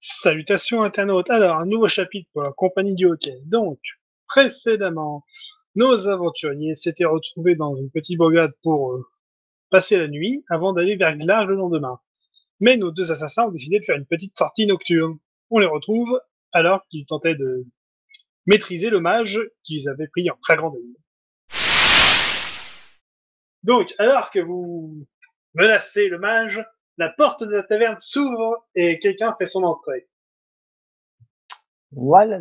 Salutations internautes. Alors, un nouveau chapitre pour la compagnie du hockey. Donc, précédemment, nos aventuriers s'étaient retrouvés dans une petite bourgade pour passer la nuit avant d'aller vers Glage le lendemain. Mais nos deux assassins ont décidé de faire une petite sortie nocturne. On les retrouve alors qu'ils tentaient de maîtriser le mage qu'ils avaient pris en flagrant délit. Donc, alors que vous menacez le mage, la porte de la taverne s'ouvre et quelqu'un fait son entrée. Voilà,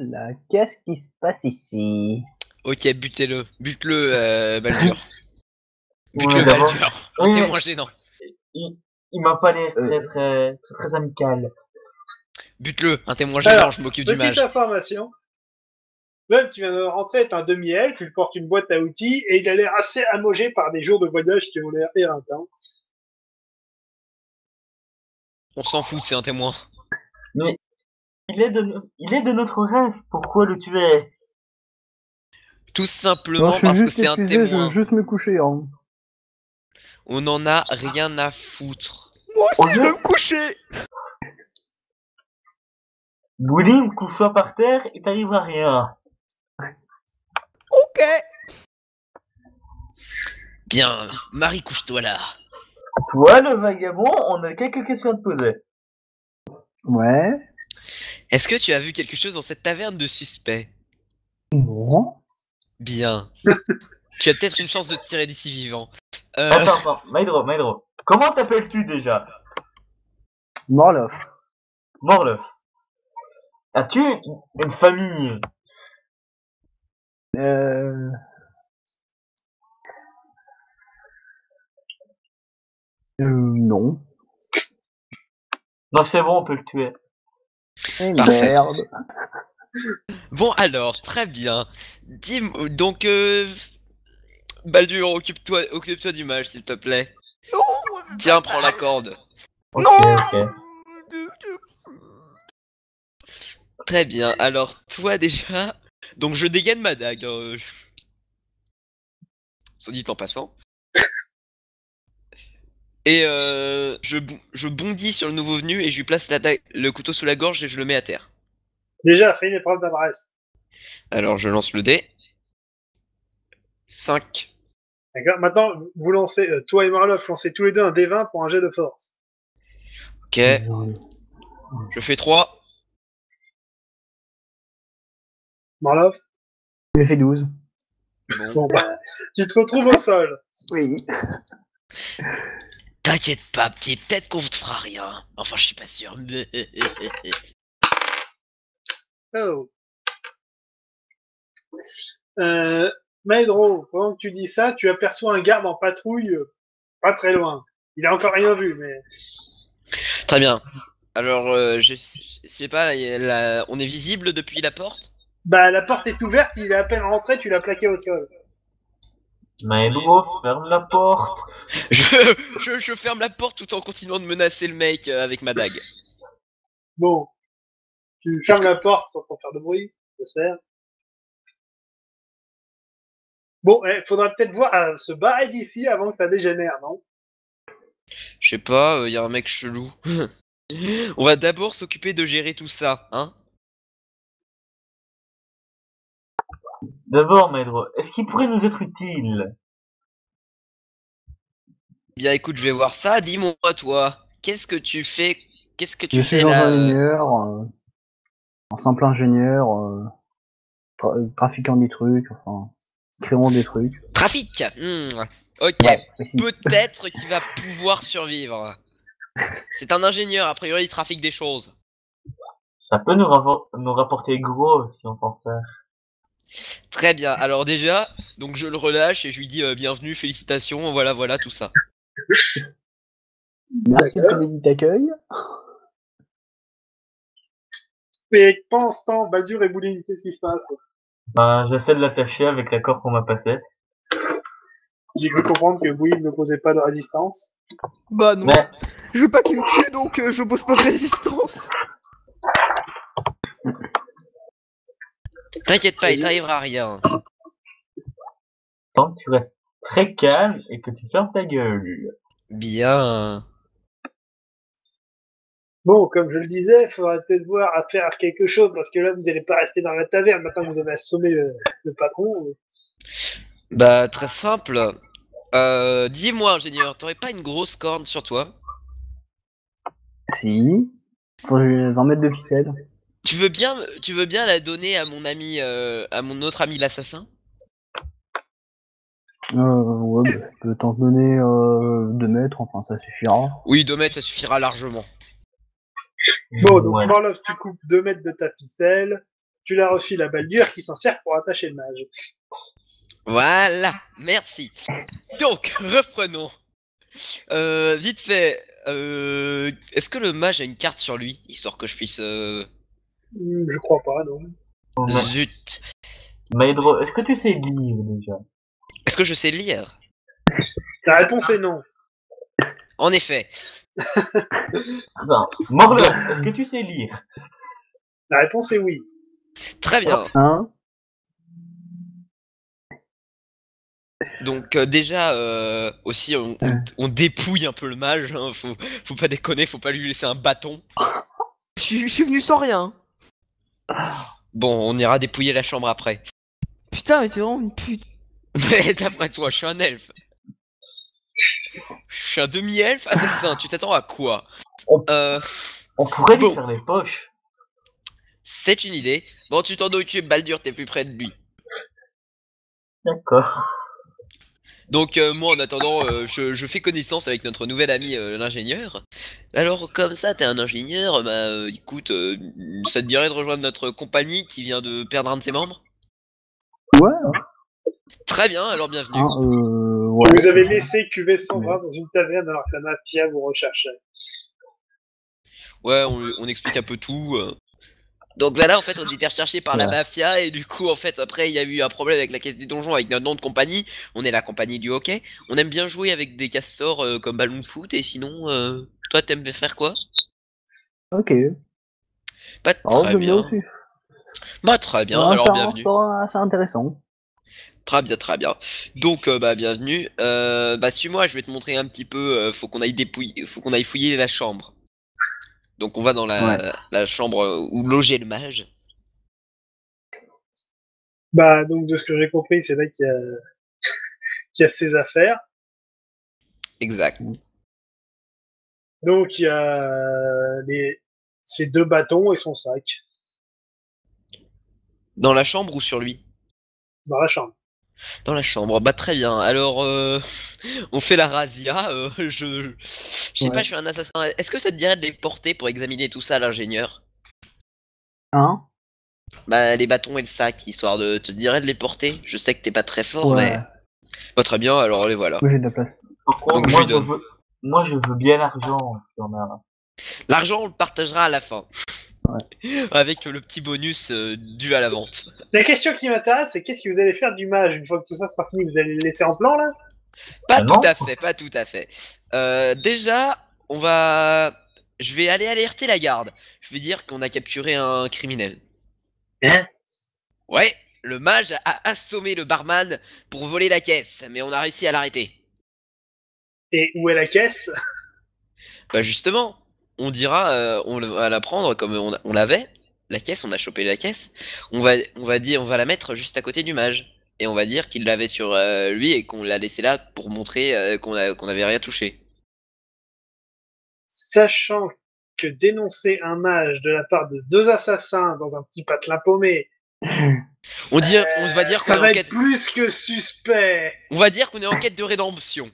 qu'est-ce qui se passe ici? Ok, butez-le. Bute-le, Baldur. Ouais, Bute-le, d'abord. Baldur. Un Oui, témoin gênant. il m'a pas l'air très amical. Bute-le, un témoin gênant, Alors, je m'occupe du petite mage. information. L'homme qui vient de rentrer est un demi-elfe, il porte une boîte à outils et il a l'air assez amoché par des jours de voyage qui ont l'air éreintants. On s'en fout, c'est un témoin. Mais il est de notre race. Pourquoi le tuer? Tout Non, simplement je suis parce que juste c'est un épuisé, je veux témoin. juste me coucher. Hein. On en a rien à foutre. Moi aussi, je veux me coucher. Boulim, couche-toi par terre, il t'arrivera rien. Ok. Bien, Marie, couche-toi là. Toi, le vagabond, on a quelques questions à te poser. Ouais. Est-ce que tu as vu quelque chose dans cette taverne de suspect? Non. Bien. Tu as peut-être une chance de te tirer d'ici vivant. Attends, Maïdro. Comment t'appelles-tu déjà? Morloff. Morleuf. As-tu une famille? Euh... Non. Donc c'est bon, on peut le tuer. Eh Parfait. merde. Bon alors, très bien. Dis-moi, donc, Baldur, occupe-toi du mage, s'il te plaît. Tiens, prends la corde. Ok, ok. Très bien. Alors, toi déjà, donc je dégaine ma dague. Soit dit en passant. Et je bondis sur le nouveau venu et je lui place le couteau sous la gorge et je le mets à terre. Déjà, fais une épreuve d'adresse. Alors, je lance le dé. 5. D'accord. Maintenant, vous lancez, toi et Marloff, lancez tous les deux un D20 pour un jet de force. Ok. Je fais 3. Marloff, J'ai fait 12. Bon. bon, bah, tu te retrouves au sol. Oui. T'inquiète pas, petit, peut-être qu'on te fera rien. Enfin, je suis pas sûr. Oh. Maedro, pendant que tu dis ça, tu aperçois un garde en patrouille, pas très loin. Il a encore rien vu, mais Très bien. Alors, je sais pas, on est visible depuis la porte? bah la porte est ouverte, il est à peine rentré, tu l'as plaqué au sol. Maïdro, ferme la porte. Je ferme la porte tout en continuant de menacer le mec avec ma dague. Bon, tu fermes la porte sans trop faire de bruit, j'espère. Bon, faudra peut-être voir se barrer d'ici avant que ça dégénère, non? Je sais pas, y a un mec chelou. On va d'abord s'occuper de gérer tout ça, hein? D'abord, Maître, est-ce qu'il pourrait nous être utile? Bien écoute, je vais voir ça. Dis-moi toi, qu'est-ce que tu fais? Qu'est-ce que Je tu suis fais là? ingénieur, un simple ingénieur, trafiquant des trucs, enfin, créant des trucs. Trafic. Ok. Ouais, précis. Peut-être qu'il va pouvoir survivre. C'est un ingénieur, a priori il trafique des choses. Ça peut nous rapporter gros si on s'en sert. Très bien. Alors déjà, donc je le relâche et je lui dis bienvenue, félicitations, voilà, tout ça. Merci de ton d'accueil. Et pendant ce temps, Baldur et Bouline, qu'est-ce qui se passe? Ben, j'essaie de l'attacher avec la corde qu'on m'a passée. J'ai cru comprendre que Bouline ne posait pas de résistance. Bah non, Mais, je veux pas qu'il me tue donc je pose pas de résistance. T'inquiète pas, il t'arrivera rien. tant que tu restes très calme et que tu fermes ta gueule. Bien. Bon, comme je le disais, il faudra peut-être voir à faire quelque chose, parce que là, vous n'allez pas rester dans la taverne, maintenant que vous avez assommé le patron. Bah, très simple. Dis-moi, ingénieur, t'aurais pas une grosse corne sur toi? Si. Faut 20 mètres de ficelle. Tu veux bien la donner à mon ami, à mon autre ami l'assassin? Ouais, bah, je peux t'en donner 2 mètres, enfin ça suffira. Oui, 2 mètres, ça suffira largement. Bon, donc Voilà. Morlov, tu coupes 2 mètres de ta ficelle, tu la refiles à Baldur qui s'en sert pour attacher le mage. Voilà, merci. Donc, reprenons. Vite fait, est-ce que le mage a une carte sur lui, histoire que je puisse... Je crois pas, non. Zut. Maître, est-ce que tu sais lire déjà? Est-ce que je sais lire? La réponse est non. En effet. Non. Morlov, est-ce que tu sais lire? La réponse est oui. Très bien. Hein? Donc déjà, aussi, on dépouille un peu le mage, hein, faut pas déconner, faut pas lui laisser un bâton. Je suis venu sans rien. Bon, on ira dépouiller la chambre après. Putain, mais c'est vraiment une pute. Mais d'après toi, je suis un elfe. Je suis un demi-elfe assassin, tu t'attends à quoi? On pourrait lui Bon. faire les poches. C'est une idée. Bon, tu t'en occupes, Baldur, t'es plus près de lui. D'accord. Donc moi en attendant je fais connaissance avec notre nouvel ami l'ingénieur. Alors comme ça t'es un ingénieur, bah écoute, ça te dirait de rejoindre notre compagnie qui vient de perdre un de ses membres? Ouais, Très bien, alors bienvenue. hein, ouais. Vous avez laissé cuver son bras dans une taverne alors que la mafia vous recherchait. Ouais, on explique un peu tout. Donc voilà, en fait on était recherché par la Ouais. mafia et du coup en fait après il y a eu un problème avec la caisse des donjons avec notre nom de compagnie. On est la compagnie du hockey. On aime bien jouer avec des castors comme ballon de foot et sinon toi t'aimes faire quoi? Ok. Pas Alors, très j'aime bien bien. aussi. Bah très bien, Ouais, alors c'est un bienvenue. sport assez intéressant. Très bien, très bien. Donc, bah, bienvenue. Bah, suis-moi, je vais te montrer un petit peu. Faut qu'on aille dépouiller, faut qu'on aille fouiller la chambre. Donc, on va dans la chambre où logeait le mage. Bah, donc, de ce que j'ai compris, c'est là qu'il y a ses affaires. Exact. Donc, il y a ses 2 bâtons et son sac Dans la chambre ou sur lui? dans la chambre. Dans la chambre. Bah, très bien. Alors, on fait la razzia. Je sais pas, Ouais. je suis un assassin. Est-ce que ça te dirait de les porter pour examiner tout ça à l'ingénieur? Hein? Bah, les bâtons et le sac, histoire de te dirais de les porter. Je sais que t'es pas très fort, Ouais. mais. Bah, très bien. Alors, les voilà. Moi j'ai de la place. Par contre, Donc, je lui donne. moi, je veux bien l'argent. Si on a... L'argent, on le partagera à la fin. Ouais. Avec le petit bonus dû à la vente. La question qui m'intéresse, c'est qu'est-ce que vous allez faire du mage une fois que tout ça sera fini? Vous allez le laisser en plan, là? Pas Ah tout non à fait, pas tout à fait. Déjà, on va... Je vais aller alerter la garde. Je vais dire qu'on a capturé un criminel. Hein? Ouais, le mage a assommé le barman pour voler la caisse, mais on a réussi à l'arrêter. Et où est la caisse? Bah justement, on dira, on va la prendre comme on l'avait, la caisse, on a chopé la caisse. On va la mettre juste à côté du mage. Et on va dire qu'il l'avait sur lui et qu'on l'a laissé là pour montrer qu'on avait rien touché. Sachant que dénoncer un mage de la part de 2 assassins dans un petit patelin paumé, On va dire qu'on ça est en va être quête, plus que suspect. on va dire qu'on est en quête de rédemption.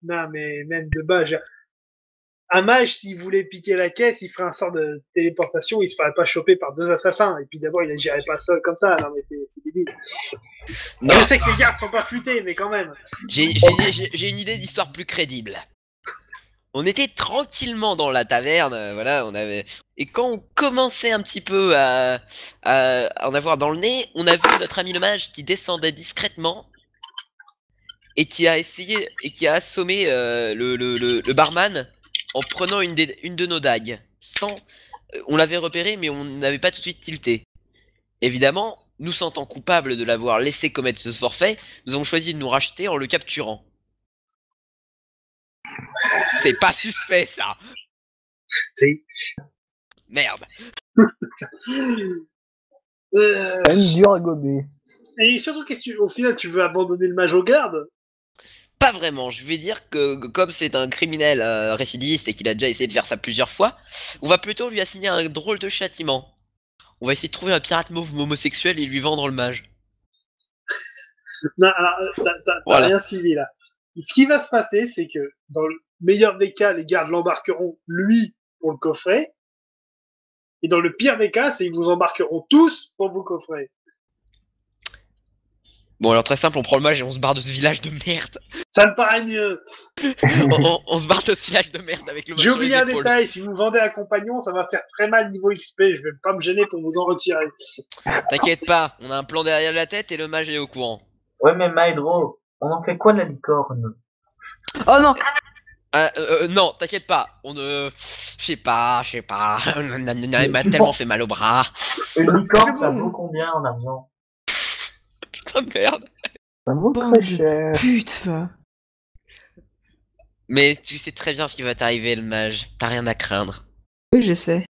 Non, mais même de base, un mage, s'il voulait piquer la caisse, il ferait un sort de téléportation, il se ferait pas choper par 2 assassins. Et puis d'abord, il agirait pas seul comme ça. Non, mais c'est débile. Non, Je sais que les gardes sont pas futés, mais quand même. j'ai une idée d'histoire plus crédible. On était tranquillement dans la taverne, voilà, et quand on commençait un petit peu à en avoir dans le nez, on a vu notre ami le mage qui descendait discrètement et qui a essayé et qui a assommé le barman en prenant une de nos dagues. On l'avait repéré, mais on n'avait pas tout de suite tilté. Évidemment, nous sentant coupables de l'avoir laissé commettre ce forfait, nous avons choisi de nous racheter en le capturant. C'est pas suspect, ça. C'est... Merde. Une dure à gober. Et surtout, au final, tu veux abandonner le mage au garde? Pas vraiment, je vais dire que comme c'est un criminel récidiviste et qu'il a déjà essayé de faire ça plusieurs fois, on va plutôt lui assigner un drôle de châtiment. On va essayer de trouver un pirate mauve homosexuel et lui vendre le mage. Non, alors, t'as Voilà. rien suivi là. Ce qui va se passer, c'est que dans le meilleur des cas, les gardes l'embarqueront lui pour le coffret. Et dans le pire des cas, c'est qu'ils vous embarqueront tous pour vous coffrer. Bon alors très simple, on prend le mage et on se barre de ce village de merde. Ça me paraît mieux. On se barre de ce village de merde avec le mage J'ai sur les oublié un épaules. détail, si vous vendez un compagnon, ça va faire très mal niveau XP, je vais pas me gêner pour vous en retirer. T'inquiète pas, on a un plan derrière la tête et le mage est au courant. Ouais, mais Maedro, on en fait quoi de la licorne? Oh non. Non, t'inquiète pas, on ne... Je sais pas, il m'a tellement fait mal au bras. Une licorne, C'est ça bon. vaut combien en argent? Putain de merde. Ça vaut Bande très de cher. Putain. Mais tu sais très bien ce qui va t'arriver le mage, t'as rien à craindre. Oui, je sais.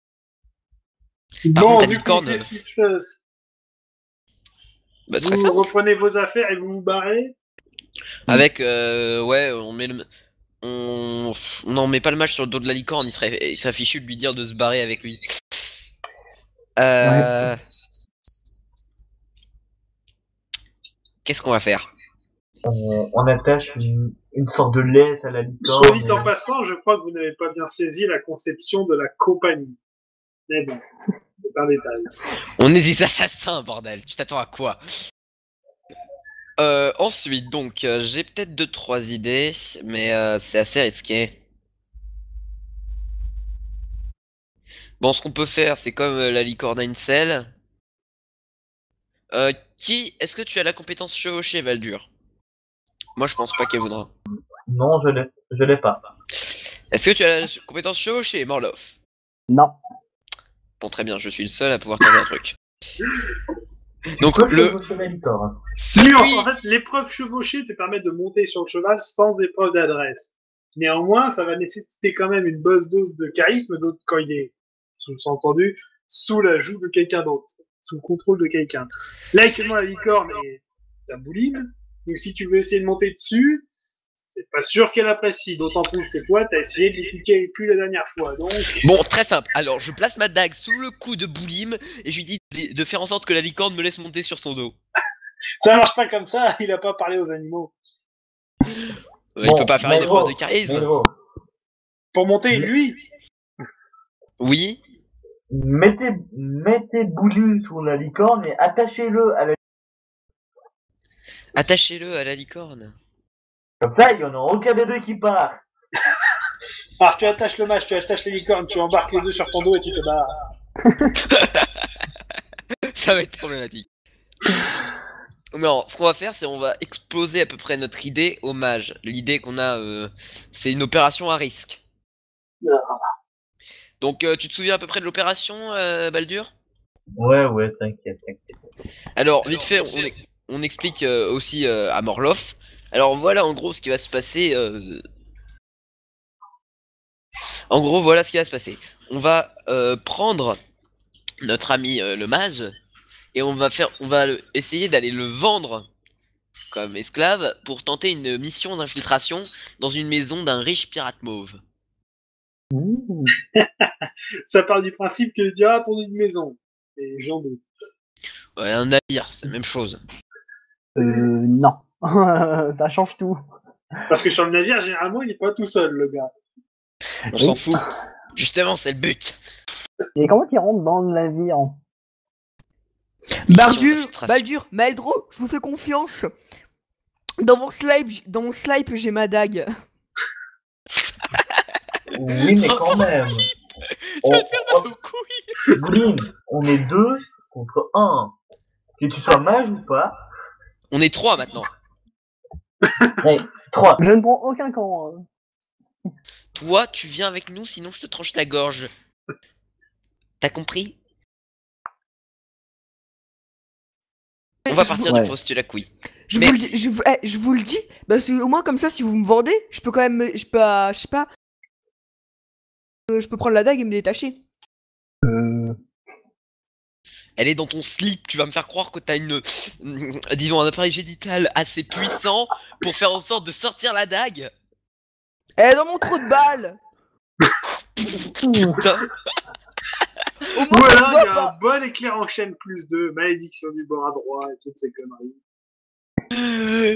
Par contre, ta vu licorne, qu'est-ce qui se passe Bah très Vous simple. reprenez vos affaires et vous vous barrez. Avec, ouais, on met le... On n'en met pas le mage sur le dos de la licorne, il serait fichu de lui dire de se barrer avec lui. Qu'est-ce qu'on va faire? On attache une sorte de laisse à la licorne. Soit dit en passant, je crois que vous n'avez pas bien saisi la conception de la compagnie. Mais bon, c'est un détail. On est des assassins, bordel. Tu t'attends à quoi? Ensuite, donc, j'ai peut-être 2-3 idées, mais c'est assez risqué. Bon, ce qu'on peut faire, c'est comme la licorne a une selle. Est-ce que tu as la compétence chevauchée, Valdur? Moi, je pense pas qu'elle voudra. Non, je l'ai pas. Est-ce que tu as la compétence chevauchée, Morloff? Non. Bon, très bien, je suis le seul à pouvoir tenter un truc. Donc, Tu peux le... chevaucher la licorne. Nuance, en fait, l'épreuve chevauchée te permet de monter sur le cheval sans épreuve d'adresse. Néanmoins, ça va nécessiter quand même une bonne dose de charisme, d'autre quand il est, sous-entendu, sous la joue de quelqu'un d'autre, sous le contrôle de quelqu'un. Là, actuellement, la licorne est ta bouline, donc si tu veux essayer de monter dessus, c'est pas sûr qu'elle apprécie, d'autant plus que toi, t'as essayé de lui piquer les culs la dernière fois, donc... Bon, très simple. Alors, je place ma dague sous le cou de Boulim et je lui dis de faire en sorte que la licorne me laisse monter sur son dos. Ça marche pas comme ça, il a pas parlé aux animaux. Il peut pas faire une épreuve de charisme. Maedro, Pour monter, lui, Oui. mettez Bouline sur la licorne et attachez-le à la... Attachez-le à la licorne. Comme ça, il y en a aucun des deux qui part. alors tu attaches le mage, tu attaches les licornes, tu embarques les deux sur ton dos et tu te barres. Ça va être problématique. Non, ce qu'on va faire, c'est on va exploser à peu près notre idée au mage. L'idée qu'on a, c'est une opération à risque. Donc, tu te souviens à peu près de l'opération, Baldur? Ouais, t'inquiète. Alors, vite fait, on explique aussi à Morloff. Alors voilà, en gros, ce qui va se passer. En gros, voilà ce qui va se passer. On va prendre notre ami le mage et on va essayer d'aller le vendre comme esclave pour tenter une mission d'infiltration dans une maison d'un riche pirate mauve. Mmh. Ça part du principe que tu as ton une maison. Et j'en doute. Ouais, un navire, c'est la même chose. Non. Ça change tout. Parce que sur le navire, généralement, il est pas tout seul, le gars. On s'en fout. Justement, c'est le but. Et comment il rentre dans le navire? Baldur, Maeldro, je vous fais confiance. Dans mon slip, j'ai ma dague. Oui, mais quand même. Bouline, on est 2 contre 1. Que tu sois mage ou pas. On est 3 maintenant. Ouais, 3. Je ne prends aucun camp. Toi, tu viens avec nous, sinon je te tranche ta gorge. T'as compris? On va partir du postulat la couille. Je vous le dis, parce que au moins comme ça, si vous me vendez, je peux quand même, je sais pas, Je peux prendre la dague et me détacher. Elle est dans ton slip, tu vas me faire croire que t'as disons, un appareil génital assez puissant pour faire en sorte de sortir la dague. Elle est dans mon trou de balle. Putain. Au Ou moins, ça se alors, il voit y a un pas. bon éclair en chaîne +2, malédiction du bras droit et toutes ces conneries.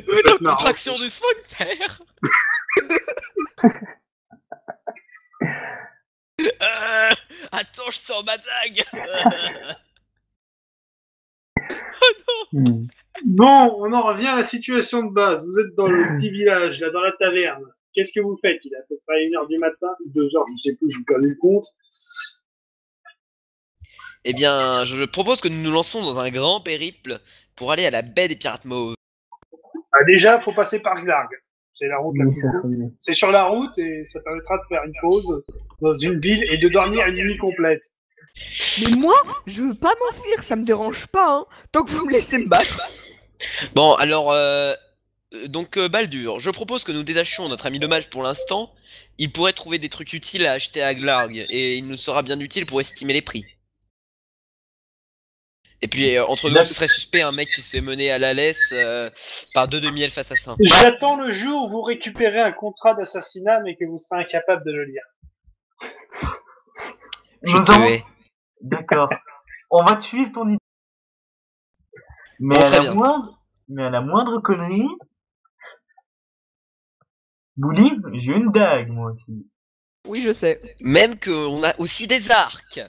Putain, marrant. contraction du sphincter. Attends, je sors ma dague. Bon, on en revient à la situation de base. Vous êtes dans le petit village, là, dans la taverne. Qu'est-ce que vous faites? Il est à peu près 1h du matin, 2h, je sais plus, j'ai perdu le compte. Eh bien, je propose que nous nous lançons dans un grand périple pour aller à la baie des pirates mauves. Ah, déjà, faut passer par Glarg. C'est la route la Oui, plus ça courte. serait bien. C'est sur la route et ça permettra de faire une pause dans une ville et de dormir une nuit complète. Mais moi, je veux pas m'enfuir, ça me dérange pas, hein. Tant que vous me laissez me battre. Bon, alors, donc Baldur, je propose que nous détachions notre ami le mage pour l'instant. Il pourrait trouver des trucs utiles à acheter à Glarg et il nous sera bien utile pour estimer les prix. Et puis entre nous, ce serait suspect un mec qui se fait mener à la laisse par deux demi-elfes assassins. J'attends le jour où vous récupérez un contrat d'assassinat mais que vous serez incapable de le lire. Je Nous te avons- hais. D'accord. On va te suivre ton idée. Mais, Bon, à très la bien. moindre connerie. Bouli, j'ai une dague, moi aussi. Oui, je sais. Même qu'on a aussi des arcs.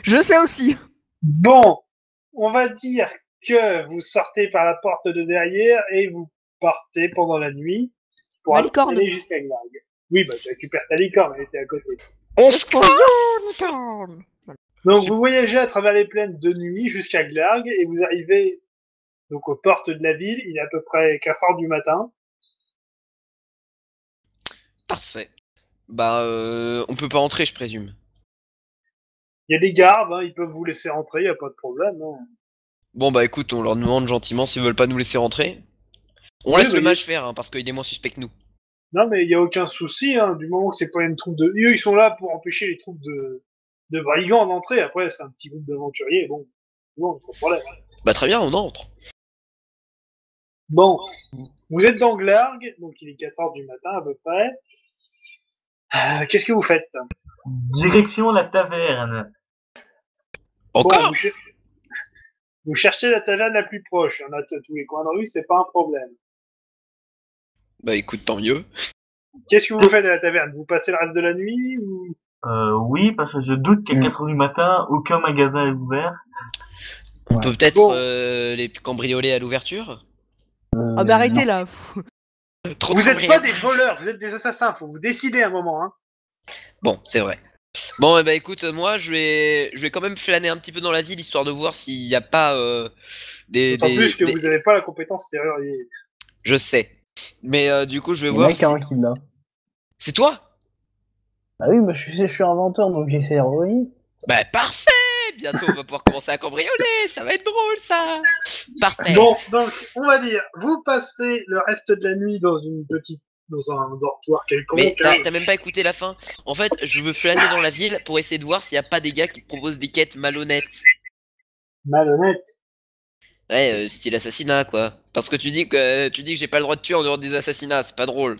Je sais aussi. Bon, on va dire que vous sortez par la porte de derrière et vous partez pendant la nuit pour Ma licorne. aller jusqu'à Glarg. Oui, bah tu récupères ta licorne, elle était à côté. On Je se sens une licorne. Donc vous voyagez à travers les plaines de nuit jusqu'à Glarg et vous arrivez donc aux portes de la ville. Il est à peu près 4h du matin. Parfait. Bah, on peut pas entrer, je présume. Il y a des gardes, hein, ils peuvent vous laisser rentrer, il y a pas de problème. Hein. Bon bah écoute, on leur demande gentiment s'ils veulent pas nous laisser rentrer. On Oui, laisse le oui. mage faire, hein, parce qu'il est moins suspect que nous. Non, mais il y a aucun souci, hein, du moment que c'est pas une troupe de... Eux, ils sont là pour empêcher les troupes de brigands d'entrer. Après, c'est un petit groupe d'aventuriers, bon, pas de problème. Bah très bien, on entre. Bon, vous êtes dans Glarg, donc il est 4h du matin à peu près. Qu'est-ce que vous faites? Direction la taverne. Encore Bon, vous cherchez la taverne la plus proche. Il y en a tous les coins de rue, c'est pas un problème. Bah écoute, tant mieux. Qu'est-ce que vous faites à la taverne? Vous passez le reste de la nuit ou... Oui, parce que je doute qu'à 4h du matin, aucun magasin est ouvert. On Ouais. peut peut-être Bon. les cambrioler à l'ouverture. Ah, mais arrêtez là. Trop Vous de êtes pas des cambriolage. voleurs, vous êtes des assassins. Faut vous décider un moment, hein. Bon, c'est vrai. Bon, bah écoute, moi je vais quand même flâner un petit peu dans la ville histoire de voir s'il n'y a pas D'autant plus que vous avez pas la compétence serrurier. Je sais. Mais du coup, je vais Il y en voir a si... qu'un qui l'a. C'est toi? Ah oui, je suis inventeur, donc j'ai fait héroïne. Bah parfait. Bientôt, on va pouvoir commencer à cambrioler. Ça va être drôle, ça. Parfait. Bon, donc, on va dire, vous passez le reste de la nuit dans un dortoir quelconque. Mais hein. t'as même pas écouté la fin. En fait, je veux flâner dans la ville pour essayer de voir s'il y a pas des gars qui proposent des quêtes malhonnêtes. Malhonnête. Ouais, style assassinat, quoi. Parce que tu dis que j'ai pas le droit de tuer en dehors des assassinats, c'est pas drôle.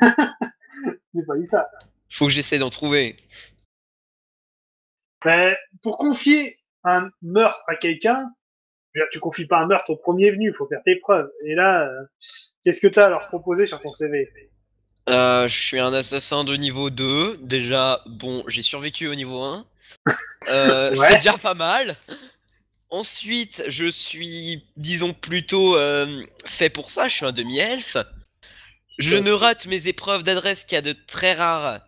C'est pas dit ça. Faut que j'essaie d'en trouver. Mais, pour confier un meurtre à quelqu'un, je veux dire, tu confies pas un meurtre au premier venu, faut faire tes preuves. Et là, qu'est-ce que t'as à leur proposer sur ton CV? Je suis un assassin de niveau 2. Déjà, bon, j'ai survécu au niveau 1. Ouais. C'est déjà pas mal. Ensuite, je suis, disons, plutôt fait pour ça. Je suis un demi-elfe. Je ne rate mes épreuves d'adresse qu'à de très rares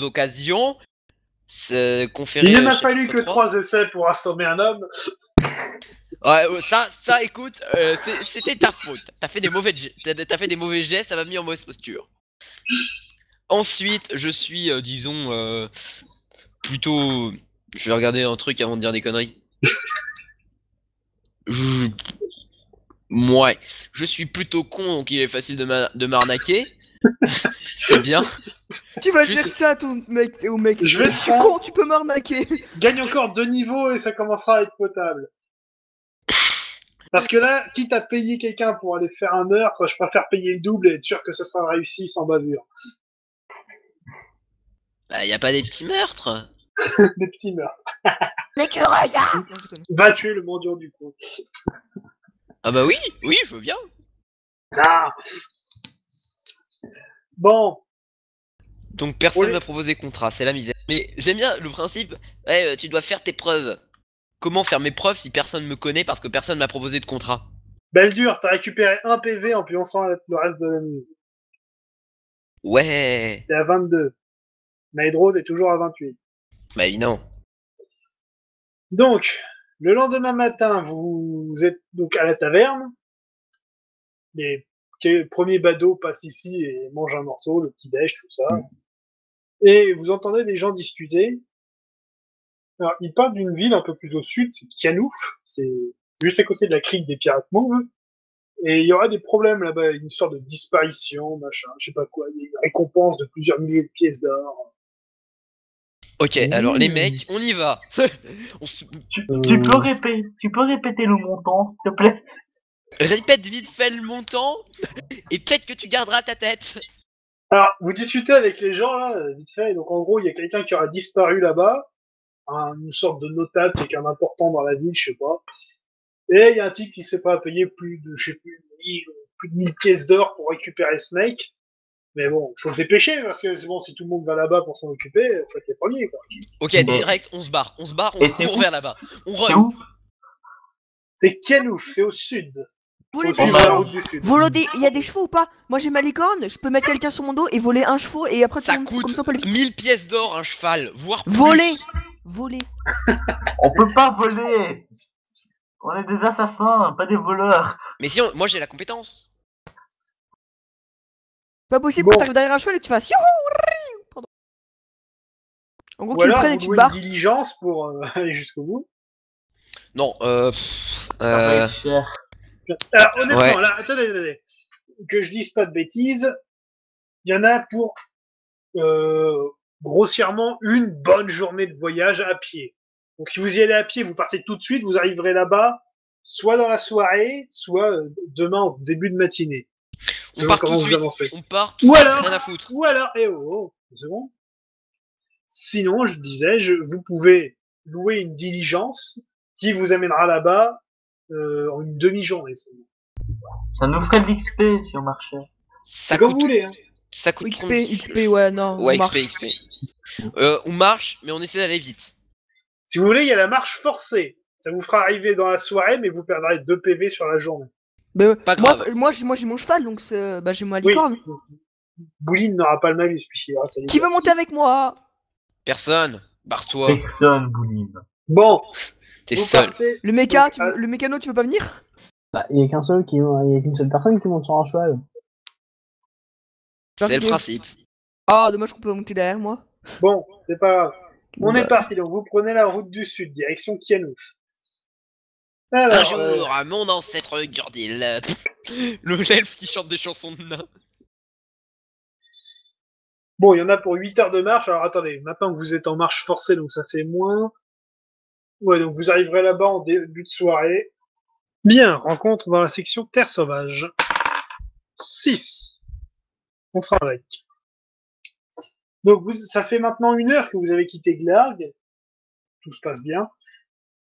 occasions. C'est conféré. Il ne m'a chapitre fallu que 3. 3 essais pour assommer un homme. Ouais, ça, écoute, c'était ta faute. T'as fait des mauvais gestes, ça m'a mis en mauvaise posture. Ensuite, je suis, disons, plutôt. Je vais regarder un truc avant de dire des conneries. Ouais, je suis plutôt con, donc il est facile de m'arnaquer. C'est bien. Tu vas Juste- dire ça au mec. Je vais te suis prendre. con, tu peux m'arnaquer. Gagne encore 2 niveaux et ça commencera à être potable. Parce que là, quitte à payer quelqu'un pour aller faire un meurtre, je préfère payer le double et être sûr que ce sera réussi sans bavure. Bah, y a pas des petits meurtres? Des petits meurtres. L'écureuil, ah non, je déconne. Va tuer le mendiant du coup. Ah bah oui, oui, je veux bien. Ah. Bon, Donc personne Oui. m'a proposé contrat, c'est la misère. Mais j'aime bien le principe, ouais, tu dois faire tes preuves. Comment faire mes preuves si personne me connaît parce que personne m'a proposé de contrat? belle dure, t'as récupéré un PV en pionçant le reste de la nuit. Ouais, T'es à 22. Maedro, t'es toujours à 28. bah évidemment. Donc, le lendemain matin, vous êtes donc à la taverne. Les premiers badauds passent ici et mangent un morceau, le petit déj, tout ça. Et vous entendez des gens discuter. Alors, ils parlent d'une ville un peu plus au sud, c'est Kianouf. C'est juste à côté de la crique des pirates mauves. Et il y aura des problèmes là-bas, une sorte de disparition, machin, je sais pas quoi. Il y a une récompense de plusieurs milliers de pièces d'or. Ok, alors les mecs, on y va. On se- Tu peux répéter le montant, s'il te plaît? Répète vite fait le montant et peut-être que tu garderas ta tête. Alors, vous discutez avec les gens là, vite fait. Donc en gros, il y a quelqu'un qui aura disparu là-bas, une sorte de notable, quelqu'un d'important dans la ville, je sais pas. Et il y a un type qui sait pas payer plus de, je sais plus, plus de 1000 pièces d'or pour récupérer ce mec. Mais bon, faut se dépêcher parce que c'est bon, si tout le monde va là-bas pour s'en occuper, faut être les premiers quoi. Ok, Mais- direct, on se barre, on Et c'est court où vers là-bas. On C'est run. où? C'est Kianouf, c'est au sud. Voler Au des sud de la chevaux. route du sud. Il y a des chevaux ou pas? Moi j'ai ma licorne, je peux mettre quelqu'un sur mon dos et voler un chevaux et après Ça tout le monde coûte comme ça on peut le vite. 1000 pièces d'or un cheval, voire plus. Voler. On peut pas voler! On est des assassins, pas des voleurs. Mais si, moi j'ai la compétence. Pas possible Bon. quand t'arrives derrière un cheval et que tu fasses youhou. Pardon. En gros Ou tu le alors, prennes et vous tu te louez une barres. diligence pour aller jusqu'au bout. Non, Ça va être cher. Alors, honnêtement, Ouais. là, attendez. Que je dise pas de bêtises, il y en a pour grossièrement une bonne journée de voyage à pied. Donc si vous y allez à pied, vous partez tout de suite, vous arriverez là-bas, soit dans la soirée, soit demain en début de matinée. on Selon part tout comment de vous suite. avancez. On part tout Ou de suite, alors- rien à foutre. Ou alors, une seconde. Sinon, je disais, vous pouvez louer une diligence qui vous amènera là-bas en une demi-journée. Ça nous ferait de l'XP si on marchait. Ça C'est comme coûte, vous voulez. Hein. ça coûte XP, 30 XP, ouais, non. Ouais, on marche. XP. On marche, mais on essaie d'aller vite. Si vous voulez, il y a la marche forcée. Ça vous fera arriver dans la soirée, mais vous perdrez 2 PV sur la journée. Bah, Pas moi, grave. moi j'ai mon cheval donc bah, j'ai ma Oui. licorne. Bouline n'aura pas le malus, puisqu'il aura sa Qui licorne. veut monter avec moi? Personne. Barre-toi. Personne, Bouline. Bon, T'es vous seul. partez. Le méca, Donc, le mécano, tu veux pas venir? Bah, il y a qu'une seule personne qui monte sur un cheval. C'est le Parce que- principe. Ah, dommage qu'on peut monter derrière moi. Bon, c'est pas grave. On Bah, est parti, donc vous prenez la route du sud, direction Kianouf. Un Alors, jour, mon ancêtre Gurdil. Le l'elfe qui chante des chansons de nains. bon, il y en a pour 8 heures de marche. Alors attendez, maintenant que vous êtes en marche forcée, donc ça fait moins. Ouais, donc vous arriverez là-bas en début de soirée. Bien, rencontre dans la section Terre Sauvage. 6. On fera avec. Donc ça fait maintenant 1 heure que vous avez quitté Glarg. Tout se passe bien.